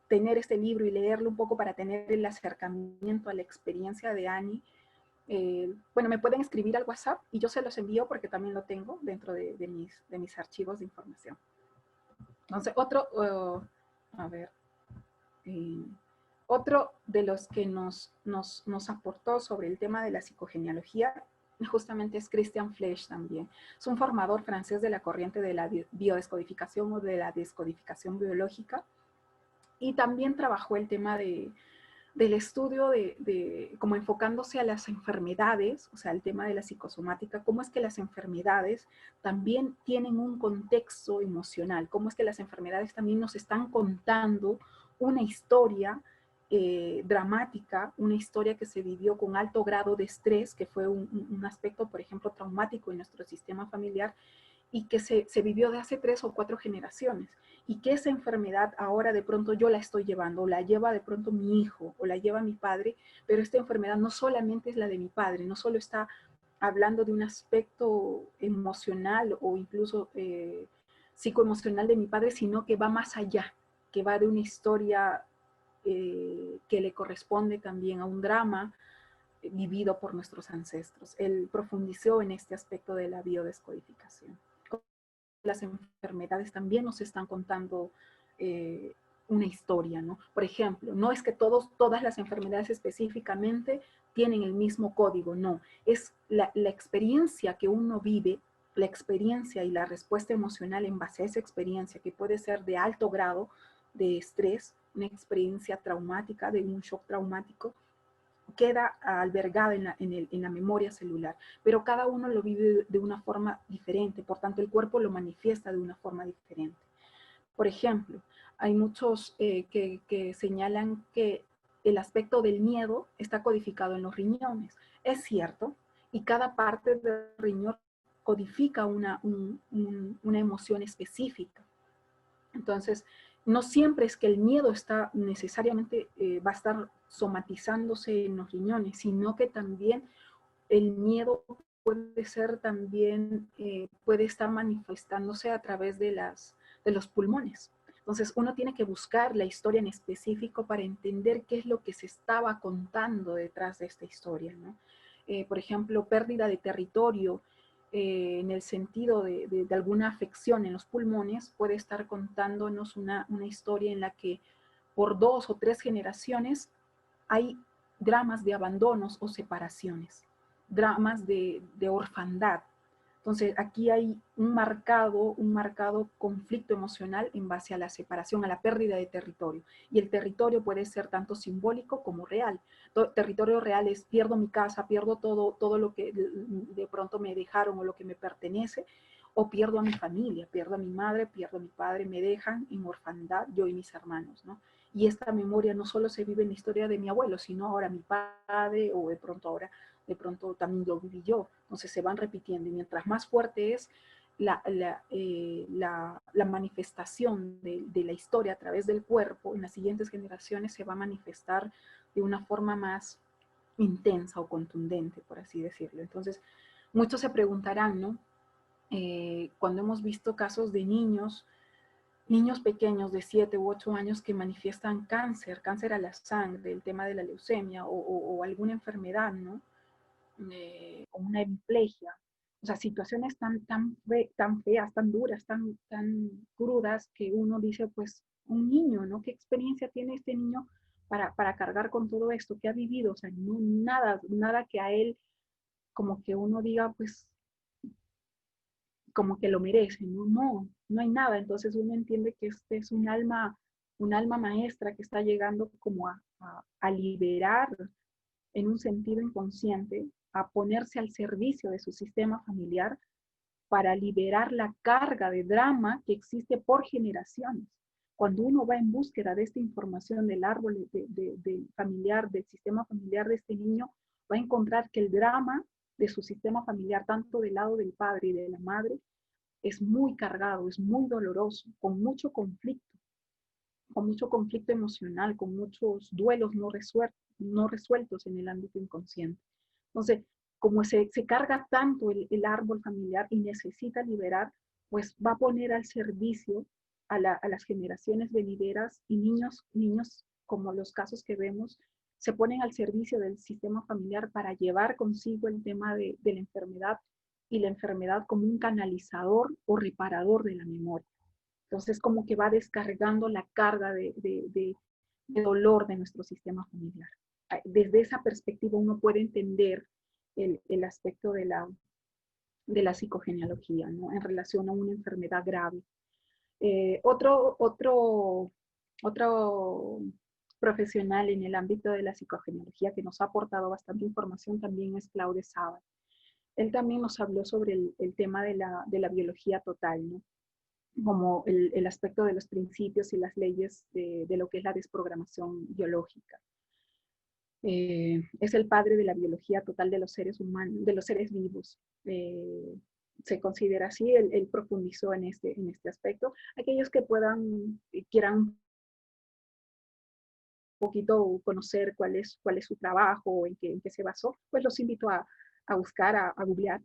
tener este libro y leerlo un poco para tener el acercamiento a la experiencia de Annie, bueno, me pueden escribir al WhatsApp y yo se los envío porque también lo tengo dentro de mis archivos de información. Entonces, a ver, otro de los que nos aportó sobre el tema de la psicogenealogía justamente es Christian Flesch también. Es un formador francés de la corriente de la biodescodificación o de la descodificación biológica, y también trabajó el tema del estudio como enfocándose a las enfermedades, o sea, el tema de la psicosomática, cómo es que las enfermedades también tienen un contexto emocional, cómo es que las enfermedades también nos están contando una historia dramática, una historia que se vivió con alto grado de estrés, que fue un aspecto, por ejemplo, traumático en nuestro sistema familiar, y que se vivió de hace 3 o 4 generaciones, y que esa enfermedad ahora de pronto yo la estoy llevando, o la lleva de pronto mi hijo, o la lleva mi padre, pero esta enfermedad no solamente es la de mi padre, no solo está hablando de un aspecto emocional o incluso psicoemocional de mi padre, sino que va más allá, que va de una historia que le corresponde también a un drama vivido por nuestros ancestros. Él profundizó en este aspecto de la biodescodificación. Las enfermedades también nos están contando una historia, ¿no? Por ejemplo, no es que todas las enfermedades específicamente tienen el mismo código, no. Es la experiencia que uno vive, la experiencia y la respuesta emocional en base a esa experiencia, que puede ser de alto grado de estrés, una experiencia traumática, de un shock traumático, queda albergada en la memoria celular, pero cada uno lo vive de una forma diferente, por tanto el cuerpo lo manifiesta de una forma diferente. Por ejemplo, hay muchos que señalan que el aspecto del miedo está codificado en los riñones. Es cierto, y cada parte del riñón codifica una emoción específica. Entonces, no siempre es que el miedo está necesariamente va a estar somatizándose en los riñones, sino que también el miedo puede ser también, puede estar manifestándose a través de los pulmones. Entonces, uno tiene que buscar la historia en específico para entender qué es lo que se estaba contando detrás de esta historia, ¿no? Por ejemplo, pérdida de territorio, en el sentido de alguna afección en los pulmones, puede estar contándonos una historia en la que por 2 o 3 generaciones hay dramas de abandonos o separaciones, dramas de orfandad. Entonces aquí hay un marcado conflicto emocional en base a la separación, a la pérdida de territorio. Y el territorio puede ser tanto simbólico como real. Territorio real es pierdo mi casa, pierdo todo lo que de pronto me dejaron o lo que me pertenece, o pierdo a mi familia, pierdo a mi madre, pierdo a mi padre, me dejan en orfandad yo y mis hermanos, ¿no? Y esta memoria no solo se vive en la historia de mi abuelo, sino ahora mi padre, o de pronto también lo viví yo. Entonces se van repitiendo, y mientras más fuerte es la manifestación de la historia a través del cuerpo, en las siguientes generaciones se va a manifestar de una forma más intensa o contundente, por así decirlo. Entonces, muchos se preguntarán, ¿no? Cuando hemos visto casos de niños pequeños de 7 u 8 años que manifiestan cáncer a la sangre, el tema de la leucemia o alguna enfermedad, ¿no? O una hemiplegia. O sea, situaciones tan feas, tan duras, tan crudas, que uno dice, pues, un niño, ¿no? ¿Qué experiencia tiene este niño para cargar con todo esto que ha vivido, o sea, no, nada que a él como que uno diga, pues, como que lo merece, no hay nada. Entonces uno entiende que este es un alma maestra que está llegando como a liberar en un sentido inconsciente, a ponerse al servicio de su sistema familiar para liberar la carga de drama que existe por generaciones. Cuando uno va en búsqueda de esta información del árbol familiar, del sistema familiar de este niño, va a encontrar que el drama de su sistema familiar, tanto del lado del padre y de la madre, es muy cargado, es muy doloroso, con mucho conflicto emocional, con muchos duelos no resueltos en el ámbito inconsciente. Entonces, como se carga tanto el árbol familiar y necesita liberar, pues va a poner al servicio a las generaciones venideras y niños como los casos que vemos, se ponen al servicio del sistema familiar para llevar consigo el tema de la enfermedad y la enfermedad como un canalizador o reparador de la memoria. Entonces, como que va descargando la carga de dolor de nuestro sistema familiar. Desde esa perspectiva uno puede entender el aspecto de la psicogenealogía, ¿no? En relación a una enfermedad grave. Otro profesional en el ámbito de la psicogenealogía que nos ha aportado bastante información también es Claude Sabat. Él también nos habló sobre el tema de la biología total, ¿no? Como el aspecto de los principios y las leyes de lo que es la desprogramación biológica. Es el padre de la biología total de los seres humanos, de los seres vivos. Se considera así, él profundizó en este aspecto. Aquellos que quieran un poquito conocer cuál es su trabajo, en qué se basó, pues los invito a buscar, a googlear.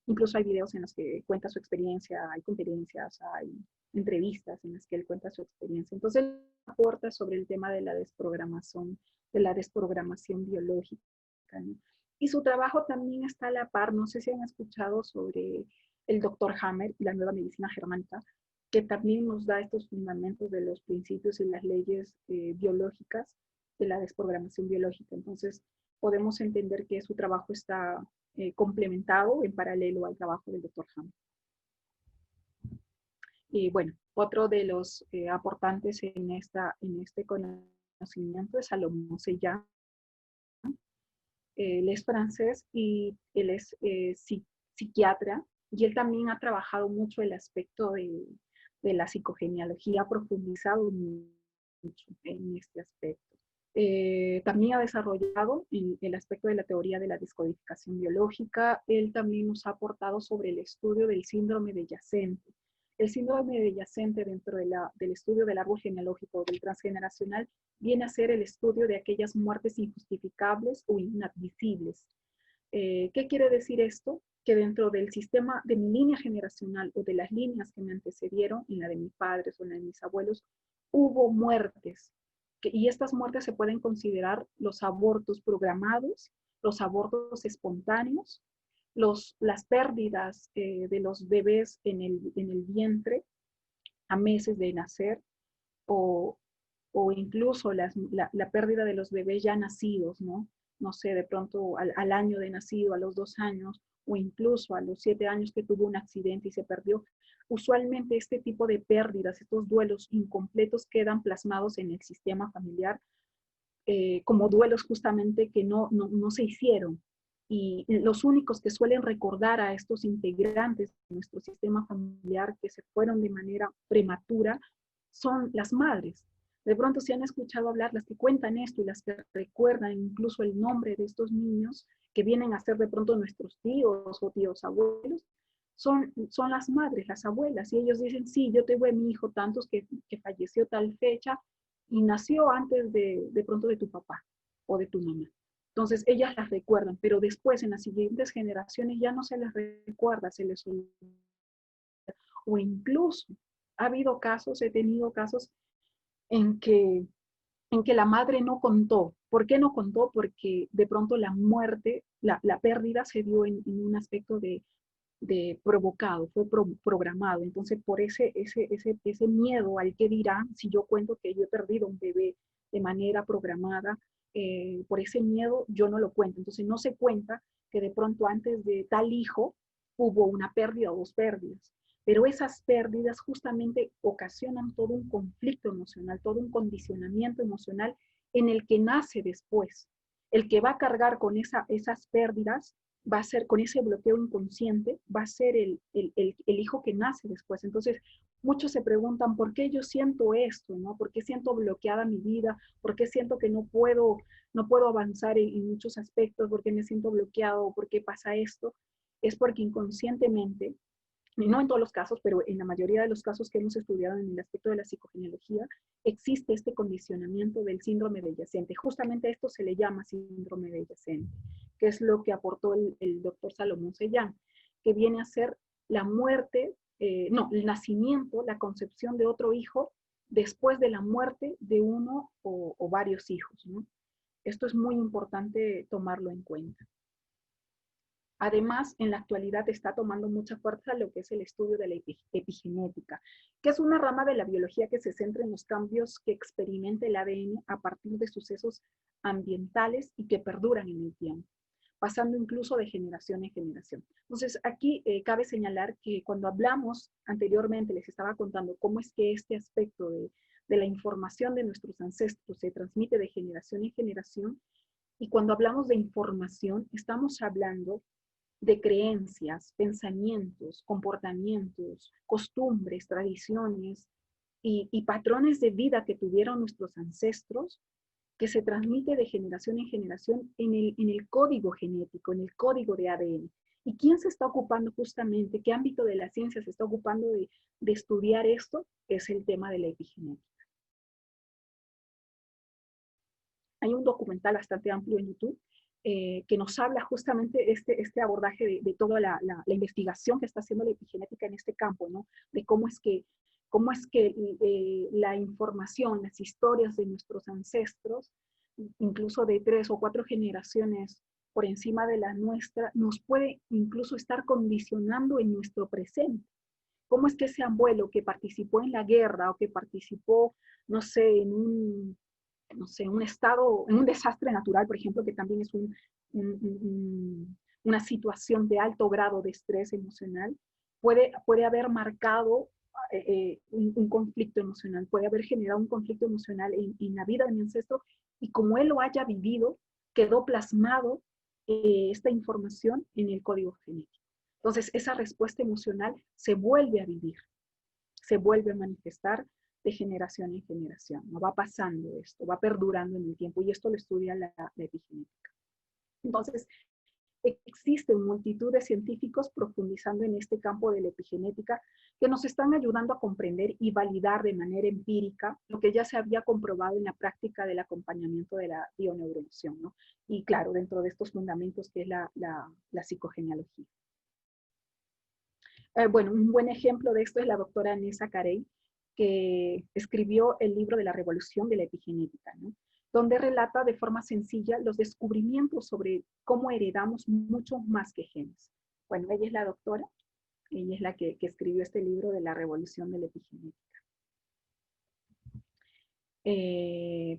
Incluso hay videos en los que cuenta su experiencia, hay conferencias, hay entrevistas en las que él cuenta su experiencia. Entonces, él aporta sobre el tema de la desprogramación biológica, ¿no? Y su trabajo también está a la par, no sé si han escuchado sobre el Dr. Hammer y la nueva medicina germánica, que también nos da estos fundamentos de los principios y las leyes biológicas de la desprogramación biológica. Entonces, podemos entender que su trabajo está complementado en paralelo al trabajo del Dr. Hammer. Y bueno, otro de los aportantes en este conocimiento es Salomón Seyam. Él es francés y él es psiquiatra, y él también ha trabajado mucho el aspecto de la psicogenealogía, ha profundizado mucho en este aspecto. También ha desarrollado el aspecto de la teoría de la descodificación biológica. Él también nos ha aportado sobre el estudio del síndrome de Yacente. El síndrome de Yacente dentro del estudio del árbol genealógico del transgeneracional viene a ser el estudio de aquellas muertes injustificables o inadmisibles. ¿Qué quiere decir esto? Que dentro del sistema de mi línea generacional o de las líneas que me antecedieron, en la de mis padres o en la de mis abuelos, hubo muertes. Y estas muertes se pueden considerar los abortos programados, los abortos espontáneos, las pérdidas de los bebés en el vientre a meses de nacer, o incluso la pérdida de los bebés ya nacidos, ¿no? No sé, de pronto al año de nacido, a los 2 años, o incluso a los 7 años que tuvo un accidente y se perdió. Usualmente este tipo de pérdidas, estos duelos incompletos quedan plasmados en el sistema familiar como duelos justamente que no se hicieron. Y los únicos que suelen recordar a estos integrantes de nuestro sistema familiar que se fueron de manera prematura son las madres. De pronto, si han escuchado hablar, las que cuentan esto y las que recuerdan incluso el nombre de estos niños que vienen a ser de pronto nuestros tíos o tíos abuelos, son las madres, las abuelas, y ellos dicen, sí, yo tuve a mi hijo tantos que falleció tal fecha y nació antes de pronto de tu papá o de tu mamá. Entonces ellas las recuerdan, pero después en las siguientes generaciones ya no se les recuerda, se les olvida. O incluso ha habido casos, he tenido casos en que la madre no contó. ¿Por qué no contó? Porque de pronto la muerte, la pérdida se dio en un aspecto de provocado, fue programado. Entonces, por ese miedo al que dirán, si yo cuento que yo he perdido un bebé de manera programada, por ese miedo yo no lo cuento. Entonces no se cuenta que de pronto antes de tal hijo hubo una pérdida o dos pérdidas. Pero esas pérdidas justamente ocasionan todo un conflicto emocional, todo un condicionamiento emocional en el que nace después. El que va a cargar con esas pérdidas va a ser, con ese bloqueo inconsciente, va a ser el hijo que nace después. Entonces, muchos se preguntan, ¿por qué yo siento esto? ¿No? ¿Por qué siento bloqueada mi vida? ¿Por qué siento que no puedo avanzar en muchos aspectos? ¿Por qué me siento bloqueado? ¿Por qué pasa esto? Es porque inconscientemente, no en todos los casos, pero en la mayoría de los casos que hemos estudiado en el aspecto de la psicogenealogía, existe este condicionamiento del síndrome de yacente. Justamente esto se le llama síndrome de yacente, que es lo que aportó el doctor Salomón Sellán, que viene a ser la muerte, el nacimiento, la concepción de otro hijo después de la muerte de uno o varios hijos, ¿no? Esto es muy importante tomarlo en cuenta. Además, en la actualidad está tomando mucha fuerza lo que es el estudio de la epigenética, que es una rama de la biología que se centra en los cambios que experimenta el ADN a partir de sucesos ambientales y que perduran en el tiempo, pasando incluso de generación en generación. Entonces, aquí cabe señalar que cuando hablamos anteriormente, les estaba contando cómo es que este aspecto de la información de nuestros ancestros se transmite de generación en generación, y cuando hablamos de información, estamos hablando de creencias, pensamientos, comportamientos, costumbres, tradiciones y patrones de vida que tuvieron nuestros ancestros, que se transmite de generación en generación en el código genético, en el código de ADN. ¿Y quién se está ocupando justamente? ¿Qué ámbito de la ciencia se está ocupando de estudiar esto? Es el tema de la epigenética. Hay un documental bastante amplio en YouTube que nos habla justamente este abordaje de toda la investigación que está haciendo la epigenética en este campo, ¿no? De cómo es que la información, las historias de nuestros ancestros, incluso de 3 o 4 generaciones por encima de la nuestra, nos puede incluso estar condicionando en nuestro presente. ¿Cómo es que ese abuelo que participó en la guerra o que participó, no sé, en un estado, en un desastre natural, por ejemplo, que también es una situación de alto grado de estrés emocional, puede haber marcado un conflicto emocional, puede haber generado un conflicto emocional en la vida de mi ancestro, y como él lo haya vivido, quedó plasmado esta información en el código genético. Entonces, esa respuesta emocional se vuelve a vivir, se vuelve a manifestar de generación en generación. No va pasando esto, va perdurando en el tiempo, y esto lo estudia la epigenética. Entonces, existen multitud de científicos profundizando en este campo de la epigenética que nos están ayudando a comprender y validar de manera empírica lo que ya se había comprobado en la práctica del acompañamiento de la bioneuroemoción, ¿no? Y claro, dentro de estos fundamentos que es la psicogenealogía. Bueno, un buen ejemplo de esto es la doctora Nessa Carey, que escribió el libro de la revolución de la epigenética, ¿no? Donde relata de forma sencilla los descubrimientos sobre cómo heredamos mucho más que genes. Bueno, ella es la doctora, ella es la que escribió este libro de la revolución de la epigenética.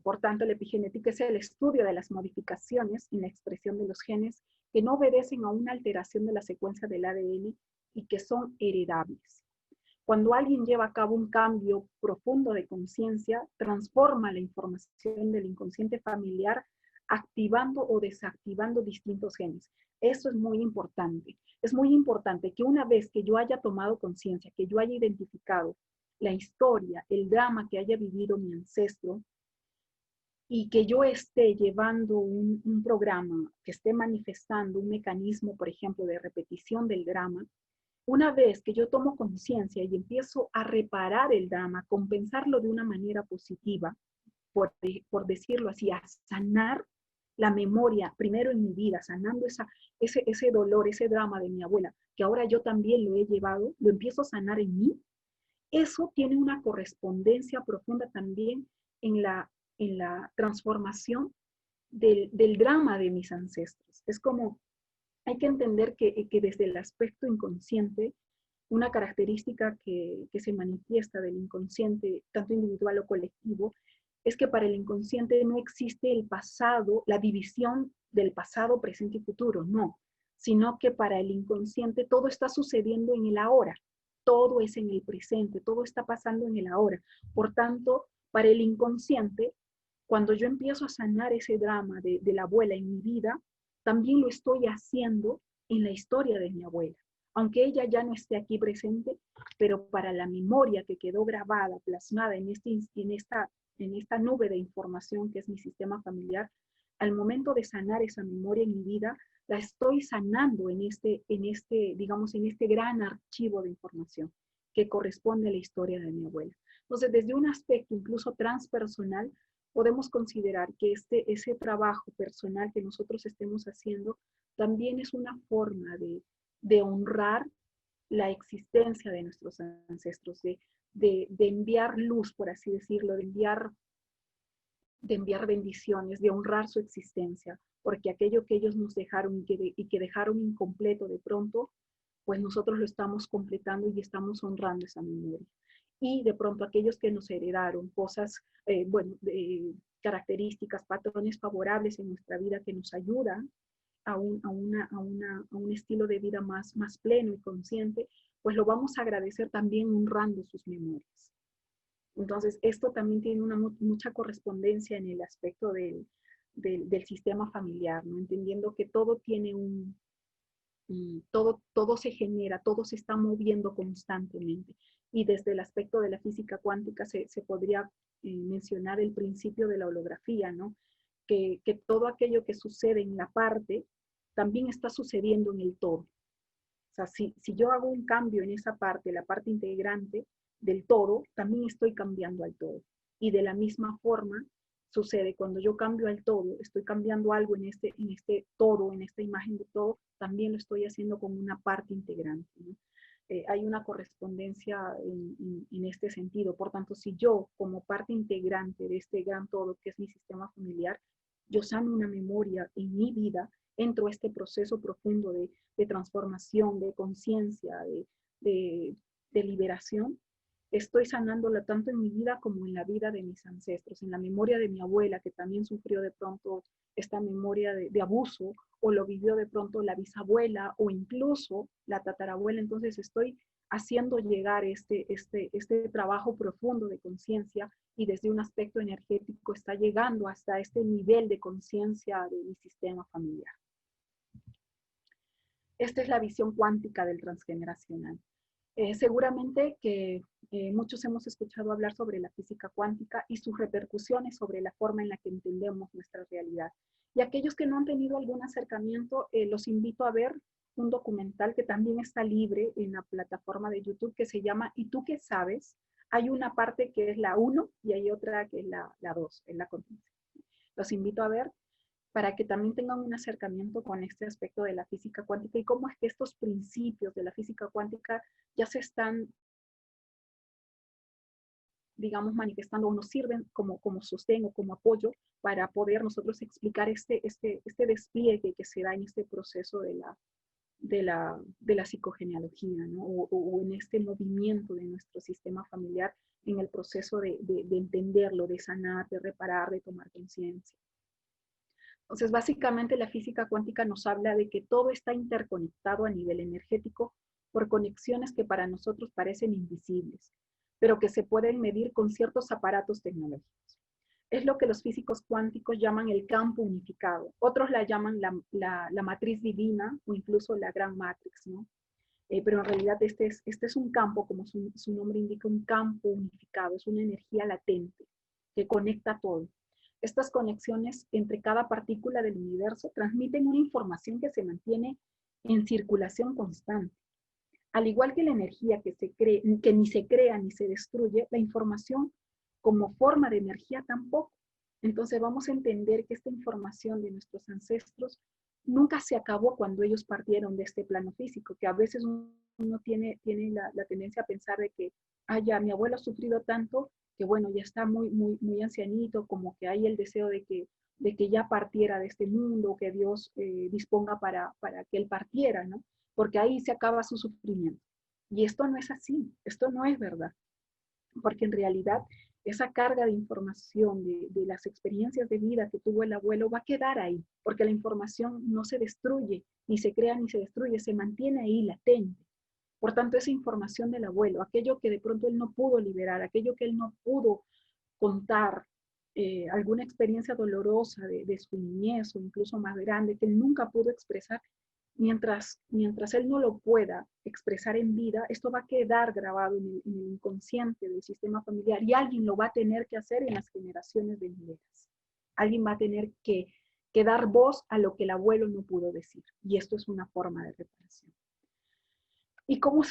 Por tanto, la epigenética es el estudio de las modificaciones en la expresión de los genes que no obedecen a una alteración de la secuencia del ADN y que son heredables. Cuando alguien lleva a cabo un cambio profundo de conciencia, transforma la información del inconsciente familiar activando o desactivando distintos genes. Eso es muy importante. Es muy importante que una vez que yo haya tomado conciencia, que yo haya identificado la historia, el drama que haya vivido mi ancestro, y que yo esté llevando un programa que esté manifestando un mecanismo, por ejemplo, de repetición del drama, una vez que yo tomo conciencia y empiezo a reparar el drama, compensarlo de una manera positiva, por decirlo así, a sanar la memoria, primero en mi vida, sanando ese dolor, ese drama de mi abuela, que ahora yo también lo he llevado, lo empiezo a sanar en mí, eso tiene una correspondencia profunda también en la transformación del drama de mis ancestros. Es como, hay que entender que desde el aspecto inconsciente, una característica que se manifiesta del inconsciente, tanto individual o colectivo, es que para el inconsciente no existe el pasado, la división del pasado, presente y futuro, no, sino que para el inconsciente todo está sucediendo en el ahora, todo es en el presente, todo está pasando en el ahora. Por tanto, para el inconsciente, cuando yo empiezo a sanar ese drama de la abuela en mi vida, también lo estoy haciendo en la historia de mi abuela. Aunque ella ya no esté aquí presente, pero para la memoria que quedó grabada, plasmada en esta nube de información que es mi sistema familiar, al momento de sanar esa memoria en mi vida, la estoy sanando digamos, en este gran archivo de información que corresponde a la historia de mi abuela. Entonces, desde un aspecto incluso transpersonal, podemos considerar que ese trabajo personal que nosotros estemos haciendo también es una forma de honrar la existencia de nuestros ancestros, de enviar luz, por así decirlo, de enviar bendiciones, de honrar su existencia, porque aquello que ellos nos dejaron y que dejaron incompleto de pronto, pues nosotros lo estamos completando y estamos honrando esa memoria. Y de pronto aquellos que nos heredaron cosas, características, patrones favorables en nuestra vida que nos ayudan a un estilo de vida más pleno y consciente, pues lo vamos a agradecer también honrando sus memorias. Entonces, esto también tiene mucha correspondencia en el aspecto del sistema familiar, ¿no? Entendiendo que todo tiene todo se genera, todo se está moviendo constantemente. Y desde el aspecto de la física cuántica se podría mencionar el principio de la holografía, ¿no? Que todo aquello que sucede en la parte también está sucediendo en el todo. O sea, si yo hago un cambio en esa parte, la parte integrante del todo, también estoy cambiando al todo. Y de la misma forma sucede cuando yo cambio al todo, estoy cambiando algo en este todo, en esta imagen de todo, también lo estoy haciendo con una parte integrante, ¿no? Hay una correspondencia en este sentido. Por tanto, si yo, como parte integrante de este gran todo que es mi sistema familiar, yo sano una memoria en mi vida, entro a este proceso profundo de transformación, de conciencia, de liberación, estoy sanándola tanto en mi vida como en la vida de mis ancestros, en la memoria de mi abuela, que también sufrió de pronto esta memoria de abuso, o lo vivió de pronto la bisabuela, o incluso la tatarabuela. Entonces estoy haciendo llegar este trabajo profundo de conciencia, y desde un aspecto energético está llegando hasta este nivel de conciencia de mi sistema familiar. Esta es la visión cuántica del transgeneracional. Seguramente que muchos hemos escuchado hablar sobre la física cuántica y sus repercusiones sobre la forma en la que entendemos nuestra realidad. Y aquellos que no han tenido algún acercamiento, los invito a ver un documental que también está libre en la plataforma de YouTube, que se llama ¿Y tú qué sabes? Hay una parte que es la 1 y hay otra que es la 2, es la continuación. Los invito a ver para que también tengan un acercamiento con este aspecto de la física cuántica y cómo es que estos principios de la física cuántica ya se están, digamos, manifestando o nos sirven como sostén o como apoyo para poder nosotros explicar este despliegue que se da en este proceso de la psicogenealogía, ¿no? O en este movimiento de nuestro sistema familiar en el proceso de entenderlo, de sanar, de reparar, de tomar conciencia. Entonces, básicamente la física cuántica nos habla de que todo está interconectado a nivel energético por conexiones que para nosotros parecen invisibles, pero que se pueden medir con ciertos aparatos tecnológicos. Es lo que los físicos cuánticos llaman el campo unificado. Otros la llaman la matriz divina o incluso la gran matrix, ¿no? Pero en realidad este es un campo, como su nombre indica, un campo unificado, es una energía latente que conecta todo. Estas conexiones entre cada partícula del universo transmiten una información que se mantiene en circulación constante. Al igual que la energía que ni se crea ni se destruye, la información como forma de energía tampoco. Entonces vamos a entender que esta información de nuestros ancestros nunca se acabó cuando ellos partieron de este plano físico, que a veces uno tiene la tendencia a pensar de que, ya mi abuelo ha sufrido tanto, que bueno, ya está muy ancianito, como que hay el deseo de que ya partiera de este mundo, que Dios disponga para que él partiera, ¿no? Porque ahí se acaba su sufrimiento. Y esto no es así, esto no es verdad, porque en realidad esa carga de información, de las experiencias de vida que tuvo el abuelo, va a quedar ahí, porque la información no se destruye, ni se crea ni se destruye, se mantiene ahí latente. Por tanto, esa información del abuelo, aquello que de pronto él no pudo liberar, aquello que él no pudo contar, alguna experiencia dolorosa de su niñez o incluso más grande que él nunca pudo expresar, mientras él no lo pueda expresar en vida, esto va a quedar grabado en el inconsciente del sistema familiar y alguien lo va a tener que hacer en las generaciones venideras. Alguien va a tener que dar voz a lo que el abuelo no pudo decir. Y esto es una forma de reparación. ¿Y cómo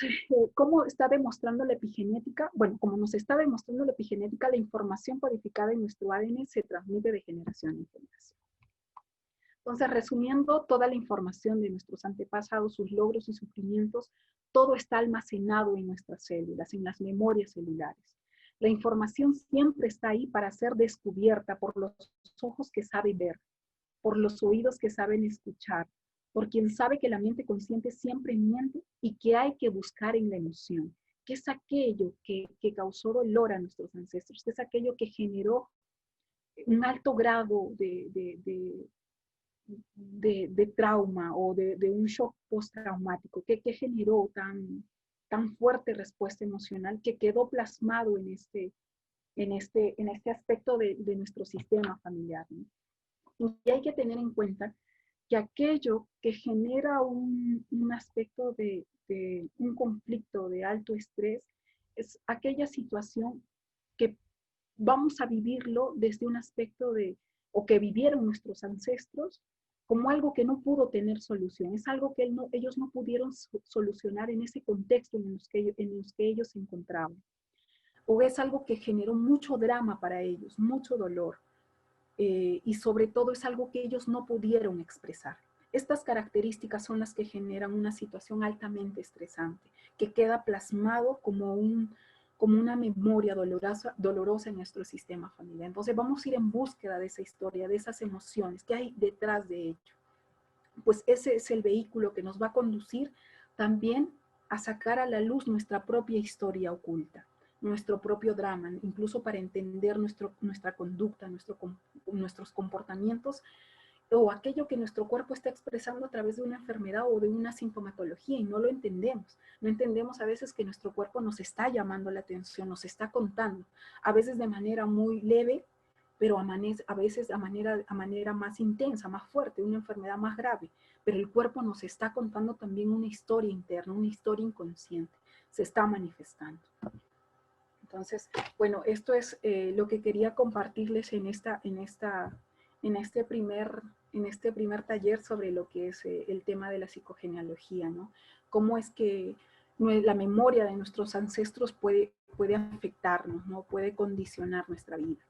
está demostrando la epigenética? Bueno, como nos está demostrando la epigenética, la información codificada en nuestro ADN se transmite de generación en generación. Entonces, resumiendo, toda la información de nuestros antepasados, sus logros y sufrimientos, todo está almacenado en nuestras células, en las memorias celulares. La información siempre está ahí para ser descubierta por los ojos que saben ver, por los oídos que saben escuchar, por quien sabe que la mente consciente siempre miente y que hay que buscar en la emoción, que es aquello que causó dolor a nuestros ancestros, que es aquello que generó un alto grado de trauma o de un shock postraumático, que generó tan fuerte respuesta emocional que quedó plasmado en este aspecto de nuestro sistema familiar, ¿no? Y hay que tener en cuenta que aquello que genera un aspecto de un conflicto de alto estrés es aquella situación que vamos a vivirlo desde un aspecto o que vivieron nuestros ancestros como algo que no pudo tener solución, es algo que ellos no pudieron solucionar en ese contexto en los que ellos se encontraban. O es algo que generó mucho drama para ellos, mucho dolor. Y sobre todo es algo que ellos no pudieron expresar. Estas características son las que generan una situación altamente estresante, que queda plasmado como una memoria dolorosa en nuestro sistema familiar. Entonces vamos a ir en búsqueda de esa historia, de esas emociones que hay detrás de ello. Pues ese es el vehículo que nos va a conducir también a sacar a la luz nuestra propia historia oculta, nuestro propio drama, incluso para entender nuestra conducta, nuestros comportamientos o aquello que nuestro cuerpo está expresando a través de una enfermedad o de una sintomatología y no lo entendemos. No entendemos a veces que nuestro cuerpo nos está llamando la atención, nos está contando, a veces de manera muy leve, pero a veces a manera más intensa, más fuerte, una enfermedad más grave. Pero el cuerpo nos está contando también una historia interna, una historia inconsciente, se está manifestando. Entonces, bueno, esto es lo que quería compartirles en este primer taller sobre lo que es el tema de la psicogenealogía, ¿no? Cómo es que la memoria de nuestros ancestros puede afectarnos, ¿no? Puede condicionar nuestra vida.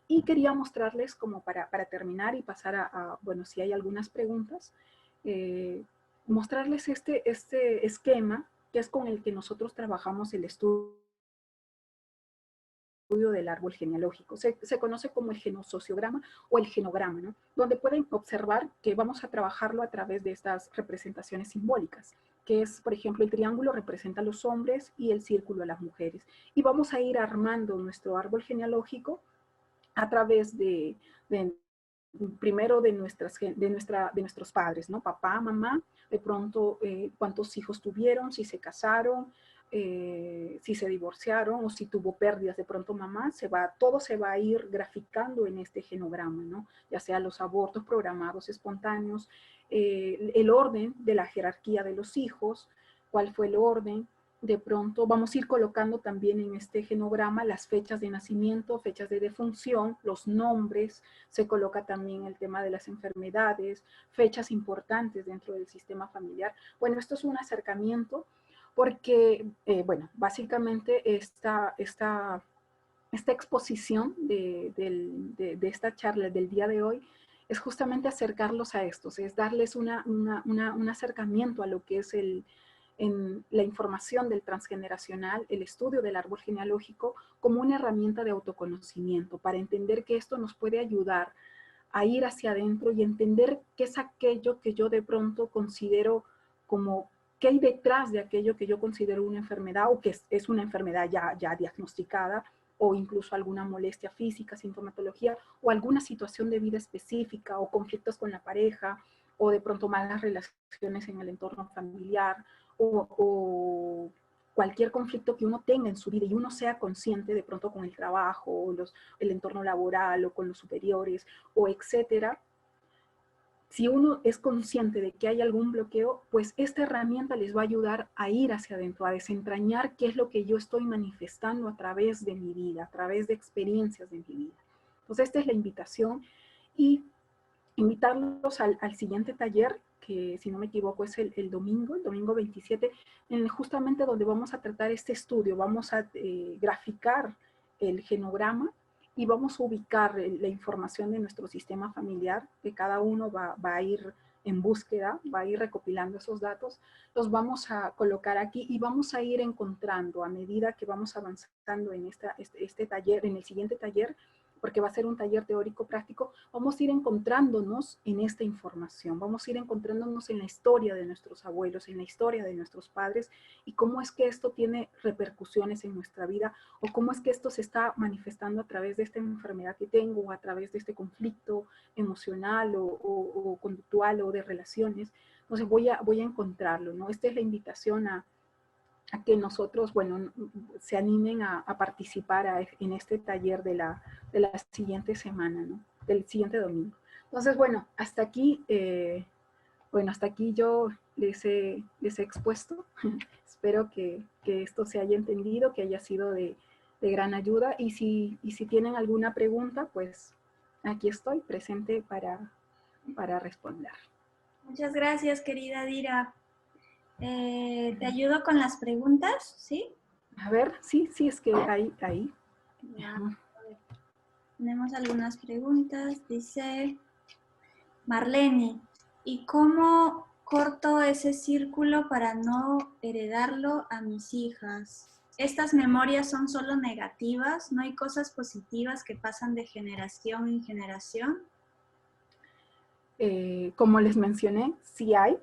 Y quería mostrarles como para terminar y pasar bueno, si hay algunas preguntas, mostrarles este esquema que es con el que nosotros trabajamos el estudio del árbol genealógico. Se conoce como el genosociograma o el genograma, ¿no? Donde pueden observar que vamos a trabajarlo a través de estas representaciones simbólicas, que es, por ejemplo, el triángulo representa a los hombres y el círculo a las mujeres. Y vamos a ir armando nuestro árbol genealógico a través primero de nuestros padres, ¿no? Papá, mamá, de pronto cuántos hijos tuvieron, si se casaron, si se divorciaron o si tuvo pérdidas de pronto mamá, todo se va a ir graficando en este genograma, ¿no? Ya sea los abortos programados espontáneos, el orden de la jerarquía de los hijos, cuál fue el orden. De pronto vamos a ir colocando también en este genograma las fechas de nacimiento, fechas de defunción, los nombres, se coloca también el tema de las enfermedades, fechas importantes dentro del sistema familiar. Bueno, esto es un acercamiento porque, bueno, básicamente esta exposición de esta charla del día de hoy es justamente acercarlos a estos, es darles un acercamiento a lo que es en la información del transgeneracional, el estudio del árbol genealógico como una herramienta de autoconocimiento para entender que esto nos puede ayudar a ir hacia adentro y entender qué es aquello que yo de pronto considero como qué hay detrás de aquello que yo considero una enfermedad o que es una enfermedad ya diagnosticada o incluso alguna molestia física, sintomatología, o alguna situación de vida específica, o conflictos con la pareja, o de pronto malas relaciones en el entorno familiar, o cualquier conflicto que uno tenga en su vida y uno sea consciente de pronto con el trabajo, o el entorno laboral, o con los superiores, o etcétera. Si uno es consciente de que hay algún bloqueo, pues esta herramienta les va a ayudar a ir hacia adentro, a desentrañar qué es lo que yo estoy manifestando a través de mi vida, a través de experiencias de mi vida. Entonces esta es la invitación y invitarlos al siguiente taller, que si no me equivoco es el domingo 27, justamente donde vamos a tratar este estudio, vamos a graficar el genograma y vamos a ubicar la información de nuestro sistema familiar, que cada uno va a ir en búsqueda, va a ir recopilando esos datos, los vamos a colocar aquí y vamos a ir encontrando a medida que vamos avanzando en este taller, en el siguiente taller, porque va a ser un taller teórico práctico, vamos a ir encontrándonos en esta información, vamos a ir encontrándonos en la historia de nuestros abuelos, en la historia de nuestros padres, y cómo es que esto tiene repercusiones en nuestra vida, o cómo es que esto se está manifestando a través de esta enfermedad que tengo, o a través de este conflicto emocional o conductual o de relaciones. Entonces voy a encontrarlo, ¿no? Esta es la invitación a que nosotros, bueno, se animen a participar en este taller de la siguiente semana, ¿no? Del siguiente domingo. Entonces, bueno, hasta aquí, hasta aquí yo les he expuesto. Espero que esto se haya entendido, que haya sido de gran ayuda, y si tienen alguna pregunta, pues aquí estoy presente para responder. Muchas gracias, querida Dira. ¿Te ayudo con las preguntas? ¿Sí? A ver, sí, es que ahí. Ya, tenemos algunas preguntas. Dice Marlene, ¿y cómo corto ese círculo para no heredarlo a mis hijas? ¿Estas memorias son solo negativas? ¿No hay cosas positivas que pasan de generación en generación? Como les mencioné, sí hay,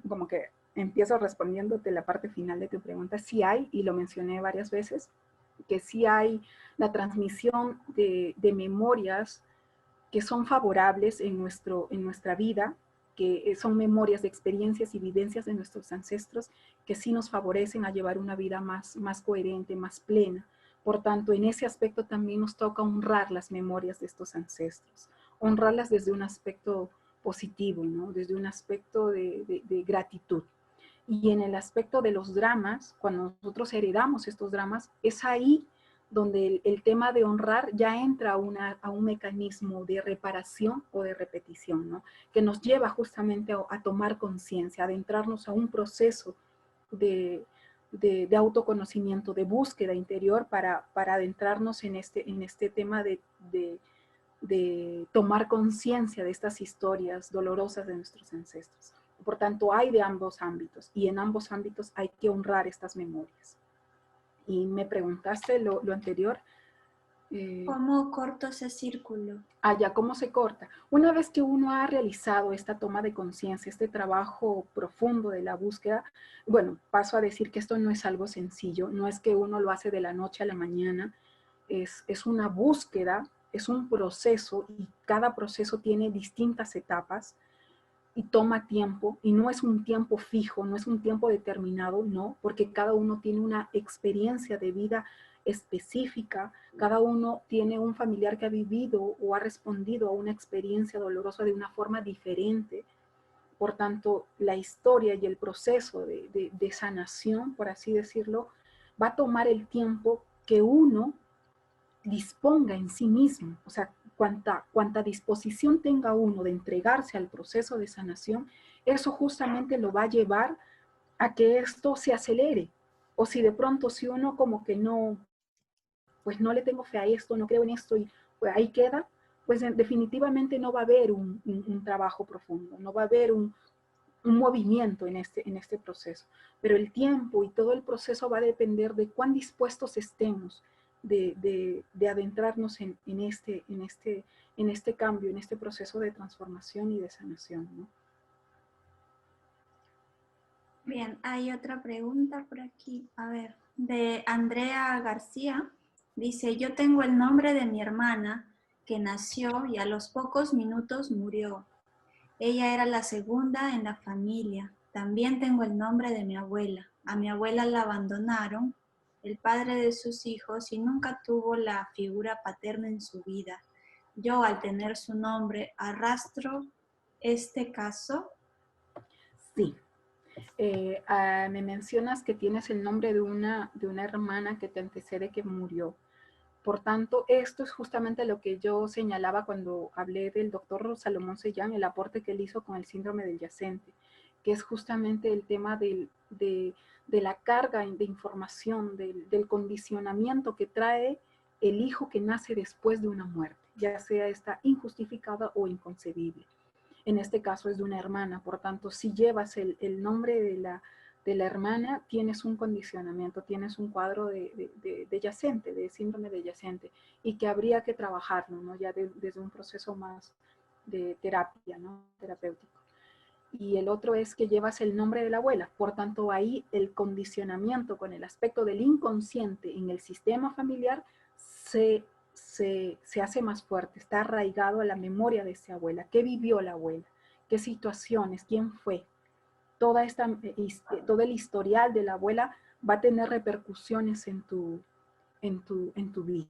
como que empiezo respondiéndote la parte final de tu pregunta, sí hay, y lo mencioné varias veces, que sí hay la transmisión de memorias que son favorables en nuestra vida, que son memorias de experiencias y vivencias de nuestros ancestros que sí nos favorecen a llevar una vida más coherente, más plena. Por tanto, en ese aspecto también nos toca honrar las memorias de estos ancestros, honrarlas desde un aspecto positivo, ¿no? Desde un aspecto de gratitud. Y en el aspecto de los dramas, cuando nosotros heredamos estos dramas, es ahí donde el tema de honrar ya entra a un mecanismo de reparación o de repetición, ¿no? Que nos lleva justamente a tomar conciencia, a adentrarnos a un proceso de autoconocimiento, de búsqueda interior para adentrarnos en este tema de tomar conciencia de estas historias dolorosas de nuestros ancestros. Por tanto, hay de ambos ámbitos, y en ambos ámbitos hay que honrar estas memorias. Y me preguntaste lo anterior. ¿Cómo corto ese círculo? Ya, ¿cómo se corta? Una vez que uno ha realizado esta toma de conciencia, este trabajo profundo de la búsqueda, bueno, paso a decir que esto no es algo sencillo, no es que uno lo hace de la noche a la mañana, es una búsqueda, es un proceso, y cada proceso tiene distintas etapas y toma tiempo, y no es un tiempo fijo, no es un tiempo determinado, no, porque cada uno tiene una experiencia de vida específica, cada uno tiene un familiar que ha vivido o ha respondido a una experiencia dolorosa de una forma diferente. Por tanto, la historia y el proceso de sanación, por así decirlo, va a tomar el tiempo que uno disponga en sí mismo. O sea, cuanta disposición tenga uno de entregarse al proceso de sanación, eso justamente lo va a llevar a que esto se acelere. O si de pronto, si uno como que no, pues no le tengo fe a esto, no creo en esto, y pues ahí queda, pues definitivamente no va a haber un trabajo profundo, no va a haber un movimiento en este proceso. Pero el tiempo y todo el proceso va a depender de cuán dispuestos estemos de adentrarnos en este cambio, en este proceso de transformación y de sanación, ¿no? Bien, hay otra pregunta por aquí. A ver, de Andrea García. Dice, yo tengo el nombre de mi hermana que nació y a los pocos minutos murió. Ella era la segunda en la familia. También tengo el nombre de mi abuela. A mi abuela la abandonaron, el padre de sus hijos, y nunca tuvo la figura paterna en su vida. Yo, al tener su nombre, arrastro este caso. Sí. Me mencionas que tienes el nombre de una hermana que te antecede que murió. Por tanto, esto es justamente lo que yo señalaba cuando hablé del doctor Salomón Sellán, el aporte que él hizo con el síndrome del yacente, que es justamente el tema de la carga de información, del condicionamiento que trae el hijo que nace después de una muerte, ya sea esta injustificada o inconcebible. En este caso es de una hermana, por tanto, si llevas el nombre de la hermana, tienes un condicionamiento, tienes un cuadro de yacente, de síndrome de yacente, y que habría que trabajarlo, ¿no? Ya desde un proceso más de terapia, ¿no? Terapéutico. Y el otro es que llevas el nombre de la abuela, por tanto ahí el condicionamiento con el aspecto del inconsciente en el sistema familiar se hace más fuerte, está arraigado a la memoria de esa abuela. ¿Qué vivió la abuela? ¿Qué situaciones? ¿Quién fue? Todo el historial de la abuela va a tener repercusiones en tu vida,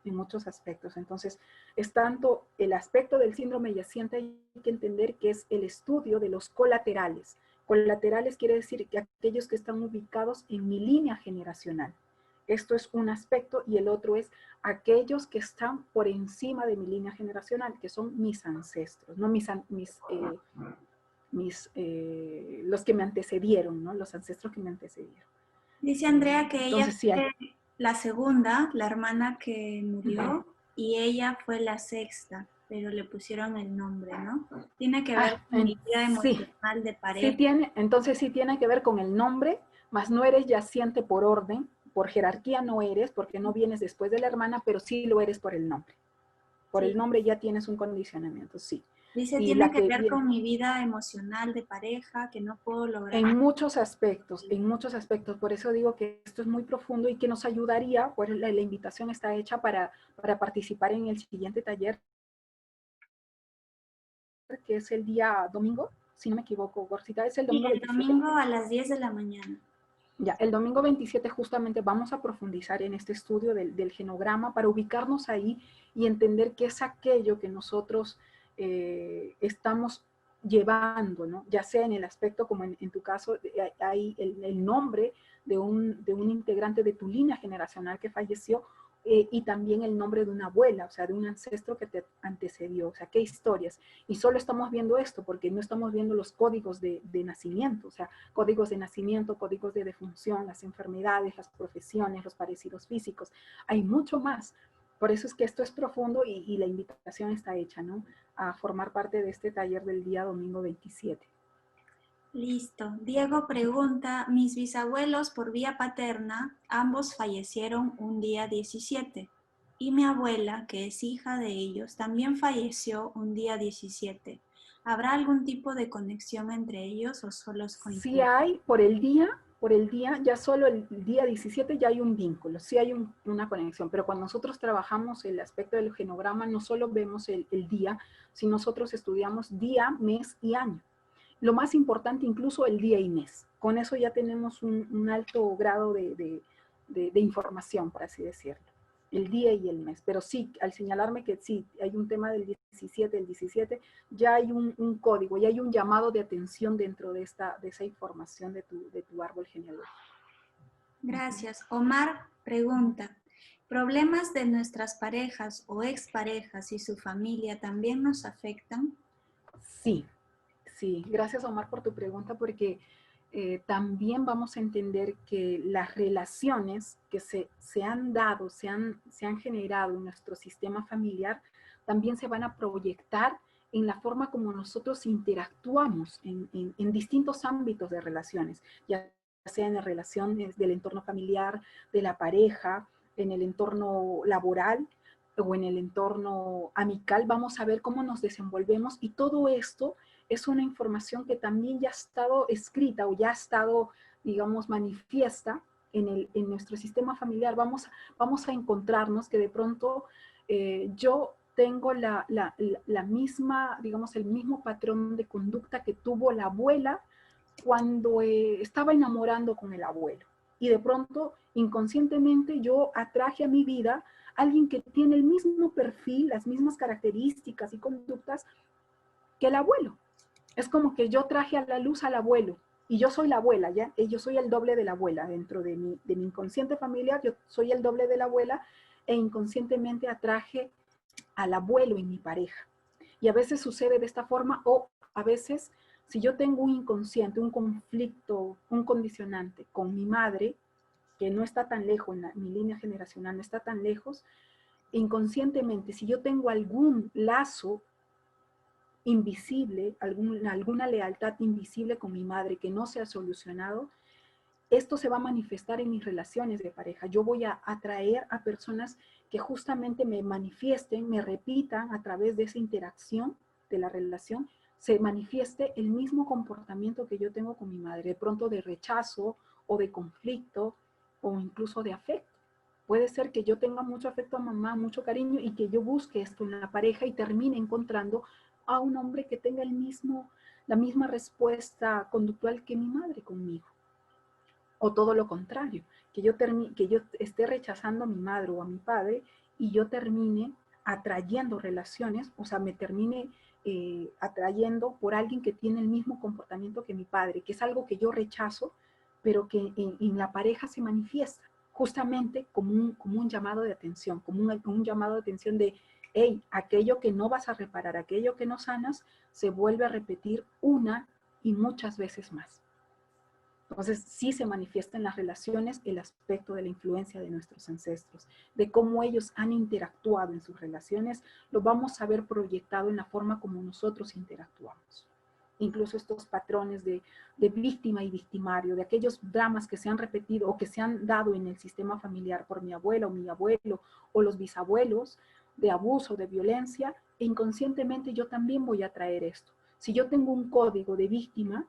en muchos aspectos. Entonces, es tanto el aspecto del síndrome yacente, hay que entender que es el estudio de los colaterales. Colaterales quiere decir que aquellos que están ubicados en mi línea generacional. Esto es un aspecto, y el otro es aquellos que están por encima de mi línea generacional, que son mis ancestros, no los que me antecedieron, ¿no? Los ancestros que me antecedieron. Dice Andrea que ella Entonces, sí hay. fue la segunda, la hermana que murió, y ella fue la sexta, pero le pusieron el nombre, ¿no? Tiene que ver con mi vida Sí, emocional de sí pareja. entonces sí tiene que ver con el nombre, mas no eres yaciente por orden, por jerarquía no eres, porque no vienes después de la hermana, pero sí lo eres por el nombre. Por el Sí. nombre ya tienes un condicionamiento, sí. Dice, Y tiene la que que ver viene, con mi vida emocional de pareja, que no puedo lograr. en muchos aspectos, por eso digo que esto es muy profundo y que nos ayudaría, pues la invitación está hecha para participar en el siguiente taller, que es el día domingo, si no me equivoco, Gorcita, es el Y domingo el 27. domingo a las 10 de la mañana. Ya, el domingo 27 justamente vamos a profundizar en este estudio del genograma para ubicarnos ahí y entender qué es aquello que nosotros estamos llevando, ¿no? Ya sea en el aspecto, como en tu caso, hay el nombre de un integrante de tu línea generacional que falleció, y también el nombre de una abuela, o sea, de un ancestro que te antecedió, o sea, qué historias. Y solo estamos viendo esto porque no estamos viendo los códigos de nacimiento, o sea, códigos de nacimiento, códigos de defunción, las enfermedades, las profesiones, los parecidos físicos. Hay mucho más. Por eso es que esto es profundo y la invitación está hecha, ¿no? A formar parte de este taller del día domingo 27. Listo. Diego pregunta, mis bisabuelos por vía paterna, ambos fallecieron un día 17. Y mi abuela, que es hija de ellos, también falleció un día 17. ¿Habrá algún tipo de conexión entre ellos o solo es Sí coincidencia? hay, por el día, ya solo el día 17 ya hay un vínculo, sí hay una conexión, pero cuando nosotros trabajamos el aspecto del genograma, no solo vemos el día, sino nosotros estudiamos día, mes y año. Lo más importante, incluso el día y mes. Con eso ya tenemos un alto grado de información, por así decirlo. El día y el mes. Pero sí, al señalarme que sí, hay un tema del 17, ya hay un código, ya hay un llamado de atención dentro de esa información de tu árbol genealógico. Gracias. Omar pregunta, ¿problemas de nuestras parejas o exparejas y su familia también nos afectan? Sí, sí. Gracias, Omar, por tu pregunta, porque también vamos a entender que las relaciones que se han dado, se han generado en nuestro sistema familiar, también se van a proyectar en la forma como nosotros interactuamos en distintos ámbitos de relaciones, ya sea en las relaciones del entorno familiar, de la pareja, en el entorno laboral o en el entorno amical. Vamos a ver cómo nos desenvolvemos, y todo esto es una información que también ya ha estado escrita o ya ha estado, digamos, manifiesta en nuestro sistema familiar vamos a encontrarnos que de pronto yo tengo la misma, digamos, el mismo patrón de conducta que tuvo la abuela cuando estaba enamorando con el abuelo. Y de pronto, inconscientemente, yo atraje a mi vida a alguien que tiene el mismo perfil, las mismas características y conductas que el abuelo. Es como que yo traje a la luz al abuelo y yo soy la abuela, ¿ya? Yo soy el doble de la abuela dentro de mi inconsciente familiar, yo soy el doble de la abuela e inconscientemente atraje al abuelo en mi pareja. Y a veces sucede de esta forma o a veces si yo tengo un inconsciente, un conflicto, un condicionante con mi madre, que no está tan lejos, mi línea generacional no está tan lejos, inconscientemente, si yo tengo algún lazo invisible, alguna lealtad invisible con mi madre que no se ha solucionado, esto se va a manifestar en mis relaciones de pareja. Yo voy a atraer a personas que justamente me manifiesten, me repitan a través de esa interacción de la relación, se manifieste el mismo comportamiento que yo tengo con mi madre, de pronto de rechazo o de conflicto o incluso de afecto. Puede ser que yo tenga mucho afecto a mamá, mucho cariño y que yo busque esto en la pareja y termine encontrando a un hombre que tenga la misma respuesta conductual que mi madre conmigo. O todo lo contrario, que yo esté rechazando a mi madre o a mi padre y yo termine atrayendo relaciones, o sea, me termine atrayendo por alguien que tiene el mismo comportamiento que mi padre, que es algo que yo rechazo, pero que en la pareja se manifiesta, justamente como un llamado de atención, como un llamado de atención de, hey, aquello que no vas a reparar, aquello que no sanas, se vuelve a repetir una y muchas veces más. Entonces, sí se manifiesta en las relaciones el aspecto de la influencia de nuestros ancestros, de cómo ellos han interactuado en sus relaciones, lo vamos a ver proyectado en la forma como nosotros interactuamos. Incluso estos patrones de víctima y victimario, de aquellos dramas que se han repetido o que se han dado en el sistema familiar por mi abuela o mi abuelo o los bisabuelos, de abuso, de violencia, e inconscientemente yo también voy a traer esto. Si yo tengo un código de víctima,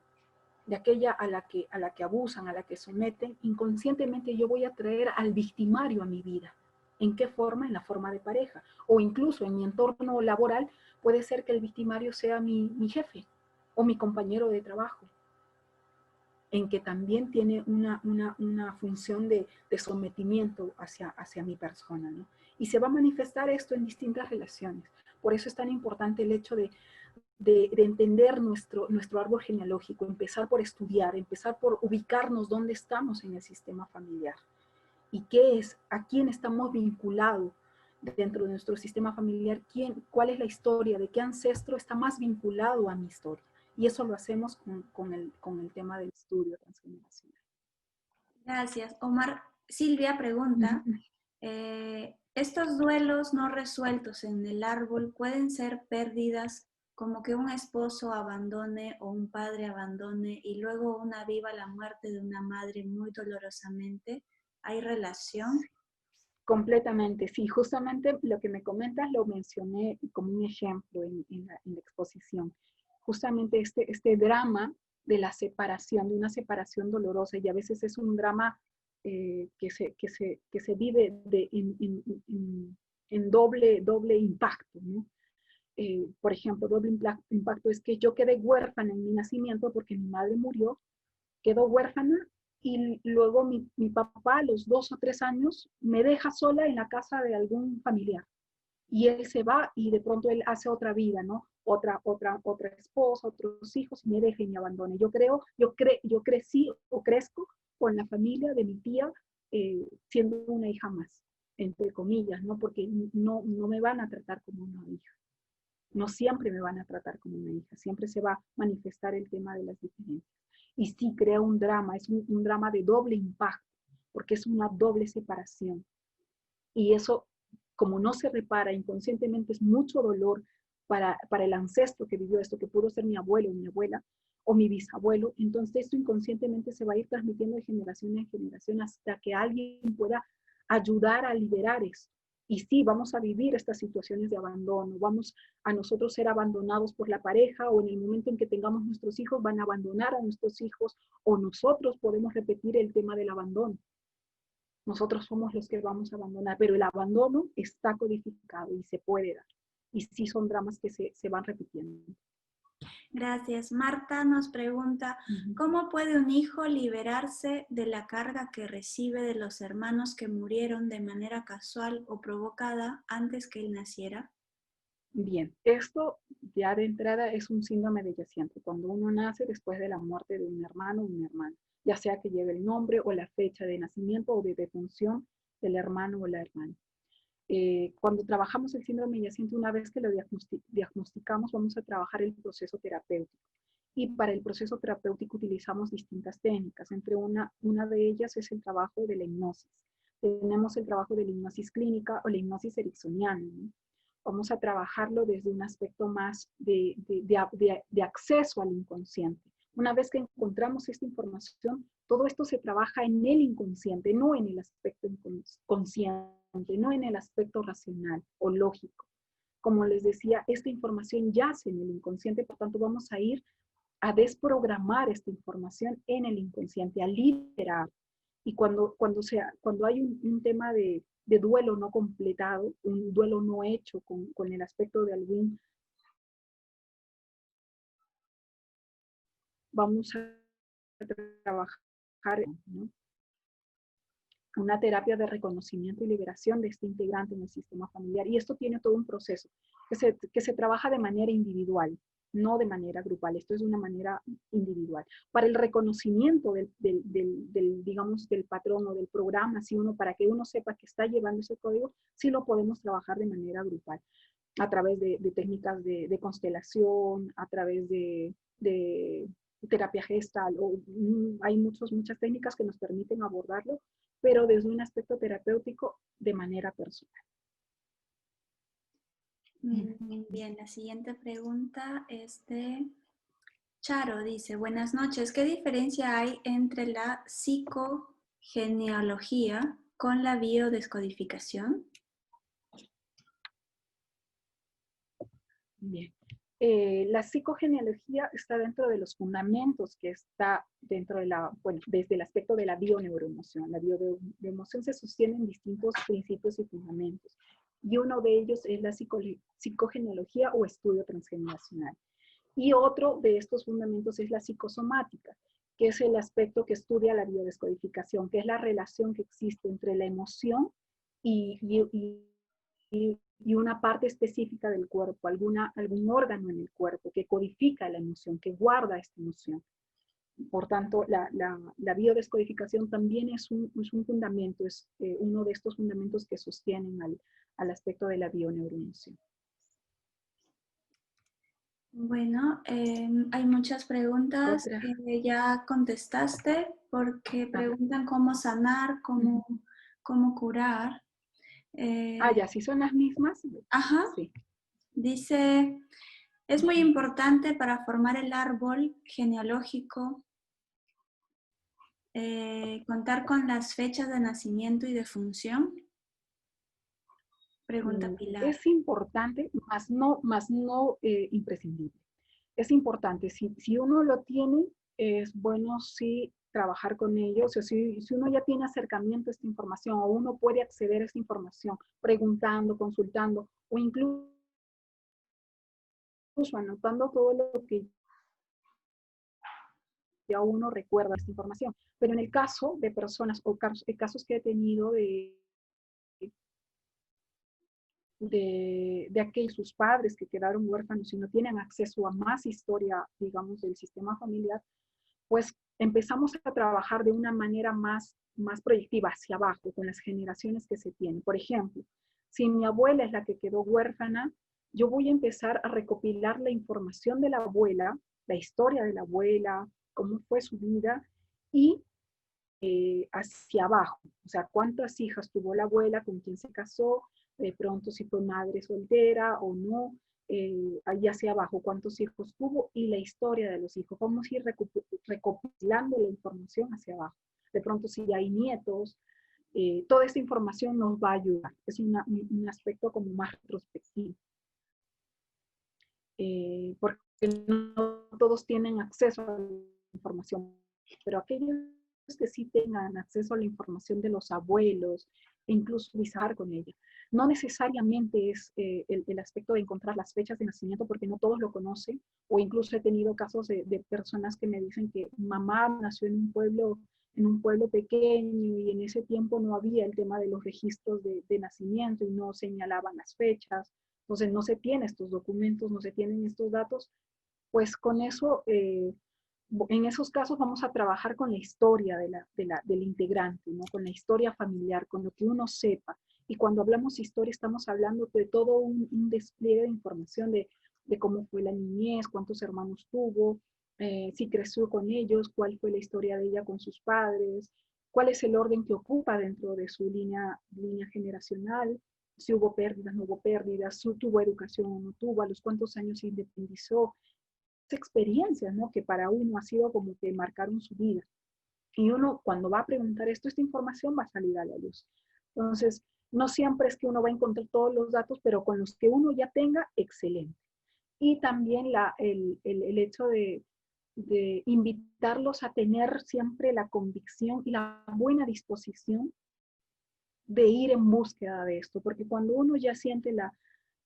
de aquella a la que abusan, a la que someten, inconscientemente yo voy a traer al victimario a mi vida. ¿En qué forma? En la forma de pareja. O incluso en mi entorno laboral puede ser que el victimario sea mi jefe o mi compañero de trabajo, en que también tiene una función de sometimiento hacia mi persona, ¿no? Y se va a manifestar esto en distintas relaciones. Por eso es tan importante el hecho de entender nuestro árbol genealógico, empezar por estudiar, empezar por ubicarnos dónde estamos en el sistema familiar y a quién estamos vinculados dentro de nuestro sistema familiar, cuál es la historia, de qué ancestro está más vinculado a mi historia. Y eso lo hacemos con el tema del estudio transgeneracional. Gracias. Omar, Silvia pregunta, ¿estos duelos no resueltos en el árbol pueden ser pérdidas como que un esposo abandone o un padre abandone y luego una viva la muerte de una madre muy dolorosamente? ¿Hay relación? Completamente, sí, justamente lo que me comentas lo mencioné como un ejemplo en la exposición. Justamente este drama de la separación, de una separación dolorosa, y a veces es un drama que se vive en doble impacto, ¿no? Por ejemplo, doble impacto es que yo quedé huérfana en mi nacimiento porque mi madre murió, quedó huérfana y luego mi papá a los 2 o 3 años me deja sola en la casa de algún familiar. Y él se va y de pronto él hace otra vida, ¿no? Otra esposa, otros hijos, y me deja y me abandona. Yo crecí o crezco con la familia de mi tía siendo una hija más, entre comillas, ¿no? Porque no me van a tratar como una hija. No siempre me van a tratar como una hija, siempre se va a manifestar el tema de las diferencias. Y sí crea un drama, es un drama de doble impacto, porque es una doble separación. Y eso, como no se repara inconscientemente, es mucho dolor para el ancestro que vivió esto, que pudo ser mi abuelo o mi abuela, o mi bisabuelo. Entonces esto inconscientemente se va a ir transmitiendo de generación en generación hasta que alguien pueda ayudar a liberar esto. Y sí, vamos a vivir estas situaciones de abandono, vamos a nosotros ser abandonados por la pareja, o en el momento en que tengamos nuestros hijos van a abandonar a nuestros hijos, o nosotros podemos repetir el tema del abandono. nosotros somos los que vamos a abandonar, pero el abandono está codificado y se puede dar. Y sí son dramas que se van repitiendo. Gracias. Marta nos pregunta, ¿cómo puede un hijo liberarse de la carga que recibe de los hermanos que murieron de manera casual o provocada antes que él naciera? Bien, esto ya de entrada es un síndrome de yaciente, cuando uno nace después de la muerte de un hermano o una hermana, ya sea que lleve el nombre o la fecha de nacimiento o de defunción del hermano o la hermana. Cuando trabajamos el síndrome yaciente, una vez que lo diagnosticamos, vamos a trabajar el proceso terapéutico. Y para el proceso terapéutico utilizamos distintas técnicas. Entre una de ellas es el trabajo de la hipnosis. Tenemos el trabajo de la hipnosis clínica o la hipnosis ericksoniana, ¿no? Vamos a trabajarlo desde un aspecto más de acceso al inconsciente. Una vez que encontramos esta información, todo esto se trabaja en el inconsciente, no en el aspecto consciente, no en el aspecto racional o lógico. Como les decía, esta información yace en el inconsciente, por tanto vamos a ir a desprogramar esta información en el inconsciente, a liberar. Y cuando hay un tema de duelo no completado, un duelo no hecho con el aspecto de algún, vamos a trabajar, ¿no?, una terapia de reconocimiento y liberación de este integrante en el sistema familiar. Y esto tiene todo un proceso que se trabaja de manera individual, no de manera grupal. Esto es de una manera individual. Para el reconocimiento digamos, del patrón o del programa, para que uno sepa que está llevando ese código, sí lo podemos trabajar de manera grupal, a través de técnicas de constelación, a través de terapia gestal, hay muchas técnicas que nos permiten abordarlo, pero desde un aspecto terapéutico de manera personal. Bien, la siguiente pregunta es de Charo, dice, buenas noches, ¿qué diferencia hay entre la psicogenealogía con la biodescodificación? Bien. La psicogenealogía está dentro de los fundamentos que está dentro de desde el aspecto de la bioneuroemoción. La bioneuroemoción se sostiene en distintos principios y fundamentos. Y uno de ellos es la psicogenealogía o estudio transgeneracional. Y otro de estos fundamentos es la psicosomática, que es el aspecto que estudia la biodescodificación, que es la relación que existe entre la emoción y una parte específica del cuerpo, algún órgano en el cuerpo que codifica la emoción, que guarda esta emoción. Por tanto, la biodescodificación también es un fundamento, es uno de estos fundamentos que sostienen al aspecto de la bioneuroemoción. Bueno, hay muchas preguntas que ya contestaste porque preguntan cómo sanar, cómo curar. Ya, si son las mismas. Ajá. Sí. Dice, es muy importante para formar el árbol genealógico contar con las fechas de nacimiento y defunción. Pregunta Pilar. Es importante, más no imprescindible. Es importante, si uno lo tiene, es bueno sí trabajar con ellos, o si uno ya tiene acercamiento a esta información, o uno puede acceder a esta información preguntando, consultando, o incluso anotando todo lo que ya uno recuerda esta información. Pero en el caso de personas, o casos que he tenido de aquellos sus padres que quedaron huérfanos y no tienen acceso a más historia, digamos, del sistema familiar, pues empezamos a trabajar de una manera más proyectiva hacia abajo, con las generaciones que se tienen. Por ejemplo, si mi abuela es la que quedó huérfana, yo voy a empezar a recopilar la información de la abuela, la historia de la abuela, cómo fue su vida, y hacia abajo, o sea, cuántas hijas tuvo la abuela, con quién se casó, de pronto si fue madre soltera o no, ahí hacia abajo, cuántos hijos tuvo y la historia de los hijos. Vamos a ir recopilando la información hacia abajo. De pronto si hay nietos, toda esta información nos va a ayudar. Es un aspecto como más retrospectivo. Porque no todos tienen acceso a la información, pero aquellos que sí tengan acceso a la información de los abuelos e incluso visitar con ella. No necesariamente es el aspecto de encontrar las fechas de nacimiento porque no todos lo conocen, o incluso he tenido casos de personas que me dicen que mamá nació en un pueblo pequeño y en ese tiempo no había el tema de los registros de nacimiento y no señalaban las fechas, entonces no se tienen estos documentos, no se tienen estos datos, pues con eso, en esos casos vamos a trabajar con la historia del integrante, ¿no? Con la historia familiar, con lo que uno sepa. Y cuando hablamos de historia estamos hablando de todo un despliegue de información de cómo fue la niñez, cuántos hermanos tuvo, si creció con ellos, cuál fue la historia de ella con sus padres, cuál es el orden que ocupa dentro de su línea generacional, si hubo pérdidas, no hubo pérdidas, si tuvo educación o no tuvo, a los cuántos años se independizó, experiencias, ¿no? Que para uno ha sido como que marcaron su vida. Y uno cuando va a preguntar esto, esta información va a salir a la luz. Entonces, no siempre es que uno va a encontrar todos los datos, pero con los que uno ya tenga, excelente. Y también el hecho de invitarlos a tener siempre la convicción y la buena disposición de ir en búsqueda de esto, porque cuando uno ya siente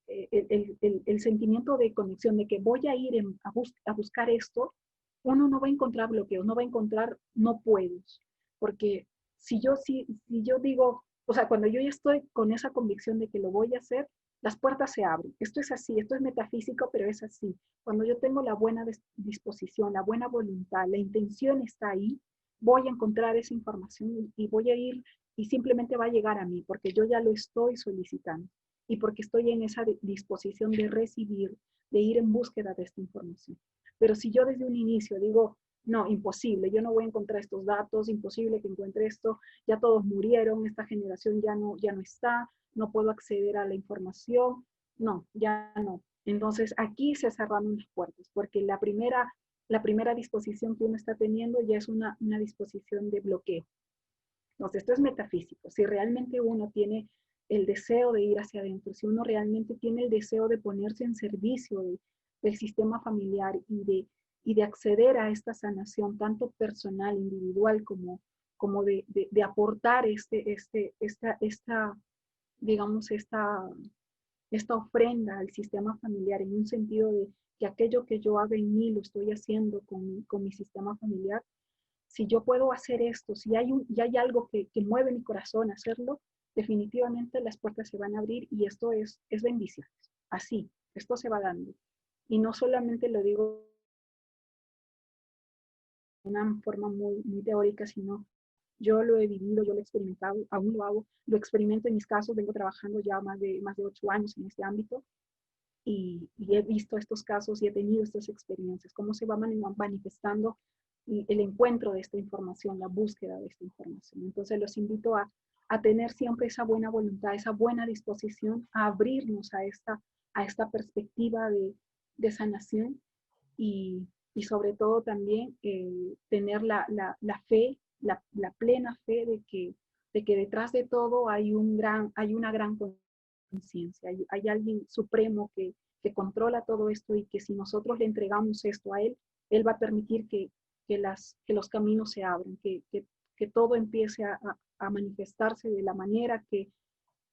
el sentimiento de conexión, de que voy a ir a buscar esto, uno no va a encontrar bloqueos, no va a encontrar no puedo, porque si yo digo, o sea, cuando yo ya estoy con esa convicción de que lo voy a hacer, las puertas se abren. Esto es así, esto es metafísico, pero es así. Cuando yo tengo la buena disposición, la buena voluntad, la intención está ahí, voy a encontrar esa información y voy a ir y simplemente va a llegar a mí, porque yo ya lo estoy solicitando y porque estoy en esa disposición de recibir, de ir en búsqueda de esta información. Pero si yo desde un inicio digo, no, imposible, yo no voy a encontrar estos datos, imposible que encuentre esto, ya todos murieron, esta generación ya no está, no puedo acceder a la información, no, ya no. Entonces aquí se cerran las puertas, porque la primera disposición que uno está teniendo ya es una disposición de bloqueo. Entonces, esto es metafísico. Si realmente uno tiene el deseo de ir hacia adentro, si uno realmente tiene el deseo de ponerse en servicio del sistema familiar y de acceder a esta sanación, tanto personal, individual, como de aportar digamos, esta ofrenda al sistema familiar en un sentido de que aquello que yo haga en mí lo estoy haciendo con mi sistema familiar, si yo puedo hacer esto, si hay algo que mueve mi corazón a hacerlo, definitivamente las puertas se van a abrir y esto es bendición. Así, esto se va dando. Y no solamente lo digo de una forma muy teórica, sino yo lo he vivido, yo lo he experimentado, aún lo hago, lo experimento en mis casos, vengo trabajando ya más de 8 años en este ámbito y he visto estos casos y he tenido estas experiencias, cómo se va manifestando el encuentro de esta información, la búsqueda de esta información. Entonces los invito a tener siempre esa buena voluntad, esa buena disposición, a abrirnos a esta perspectiva de sanación y sobre todo también tener la fe, la plena fe de que detrás de todo hay una gran conciencia, hay alguien supremo que controla todo esto y que si nosotros le entregamos esto a él, él va a permitir que los caminos se abran, que todo empiece a manifestarse de la manera que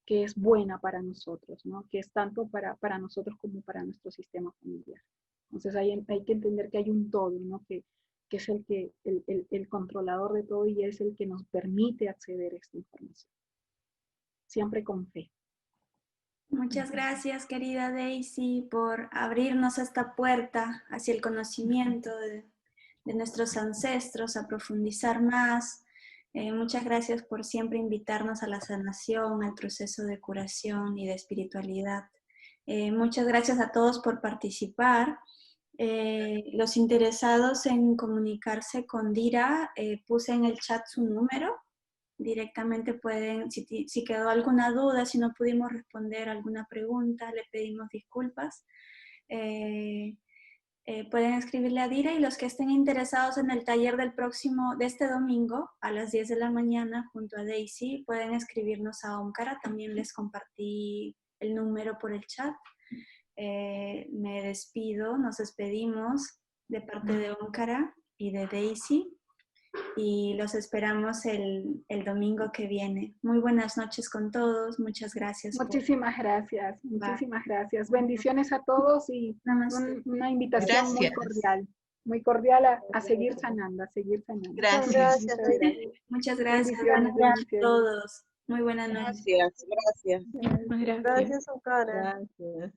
es buena para nosotros, ¿no? Que es tanto para nosotros como para nuestro sistema familiar. Entonces hay que entender que hay un todo, ¿no? Que es el controlador de todo y es el que nos permite acceder a esta información. Siempre con fe. Muchas gracias, querida Daisy, por abrirnos esta puerta hacia el conocimiento de nuestros ancestros, a profundizar más. Muchas gracias por siempre invitarnos a la sanación, al proceso de curación y de espiritualidad. Muchas gracias a todos por participar. Los interesados en comunicarse con Dira, puse en el chat su número. Directamente pueden, si quedó alguna duda, si no pudimos responder alguna pregunta, le pedimos disculpas. Pueden escribirle a Dira y los que estén interesados en el taller de este domingo a las 10 de la mañana junto a Daisy, pueden escribirnos a Omkara, también les compartí el número por el chat. Me despido, nos despedimos de parte de Omkara y de Daisy. y los esperamos el domingo que viene. Muy buenas noches con todos, muchas gracias. Muchísimas gracias, muchísimas gracias. Bendiciones a todos y una invitación muy cordial a seguir sanando, a seguir sanando. Gracias. Muchas gracias. Bendiciones, A todos. Muy buenas noches. Gracias. Gracias, Sara. Gracias.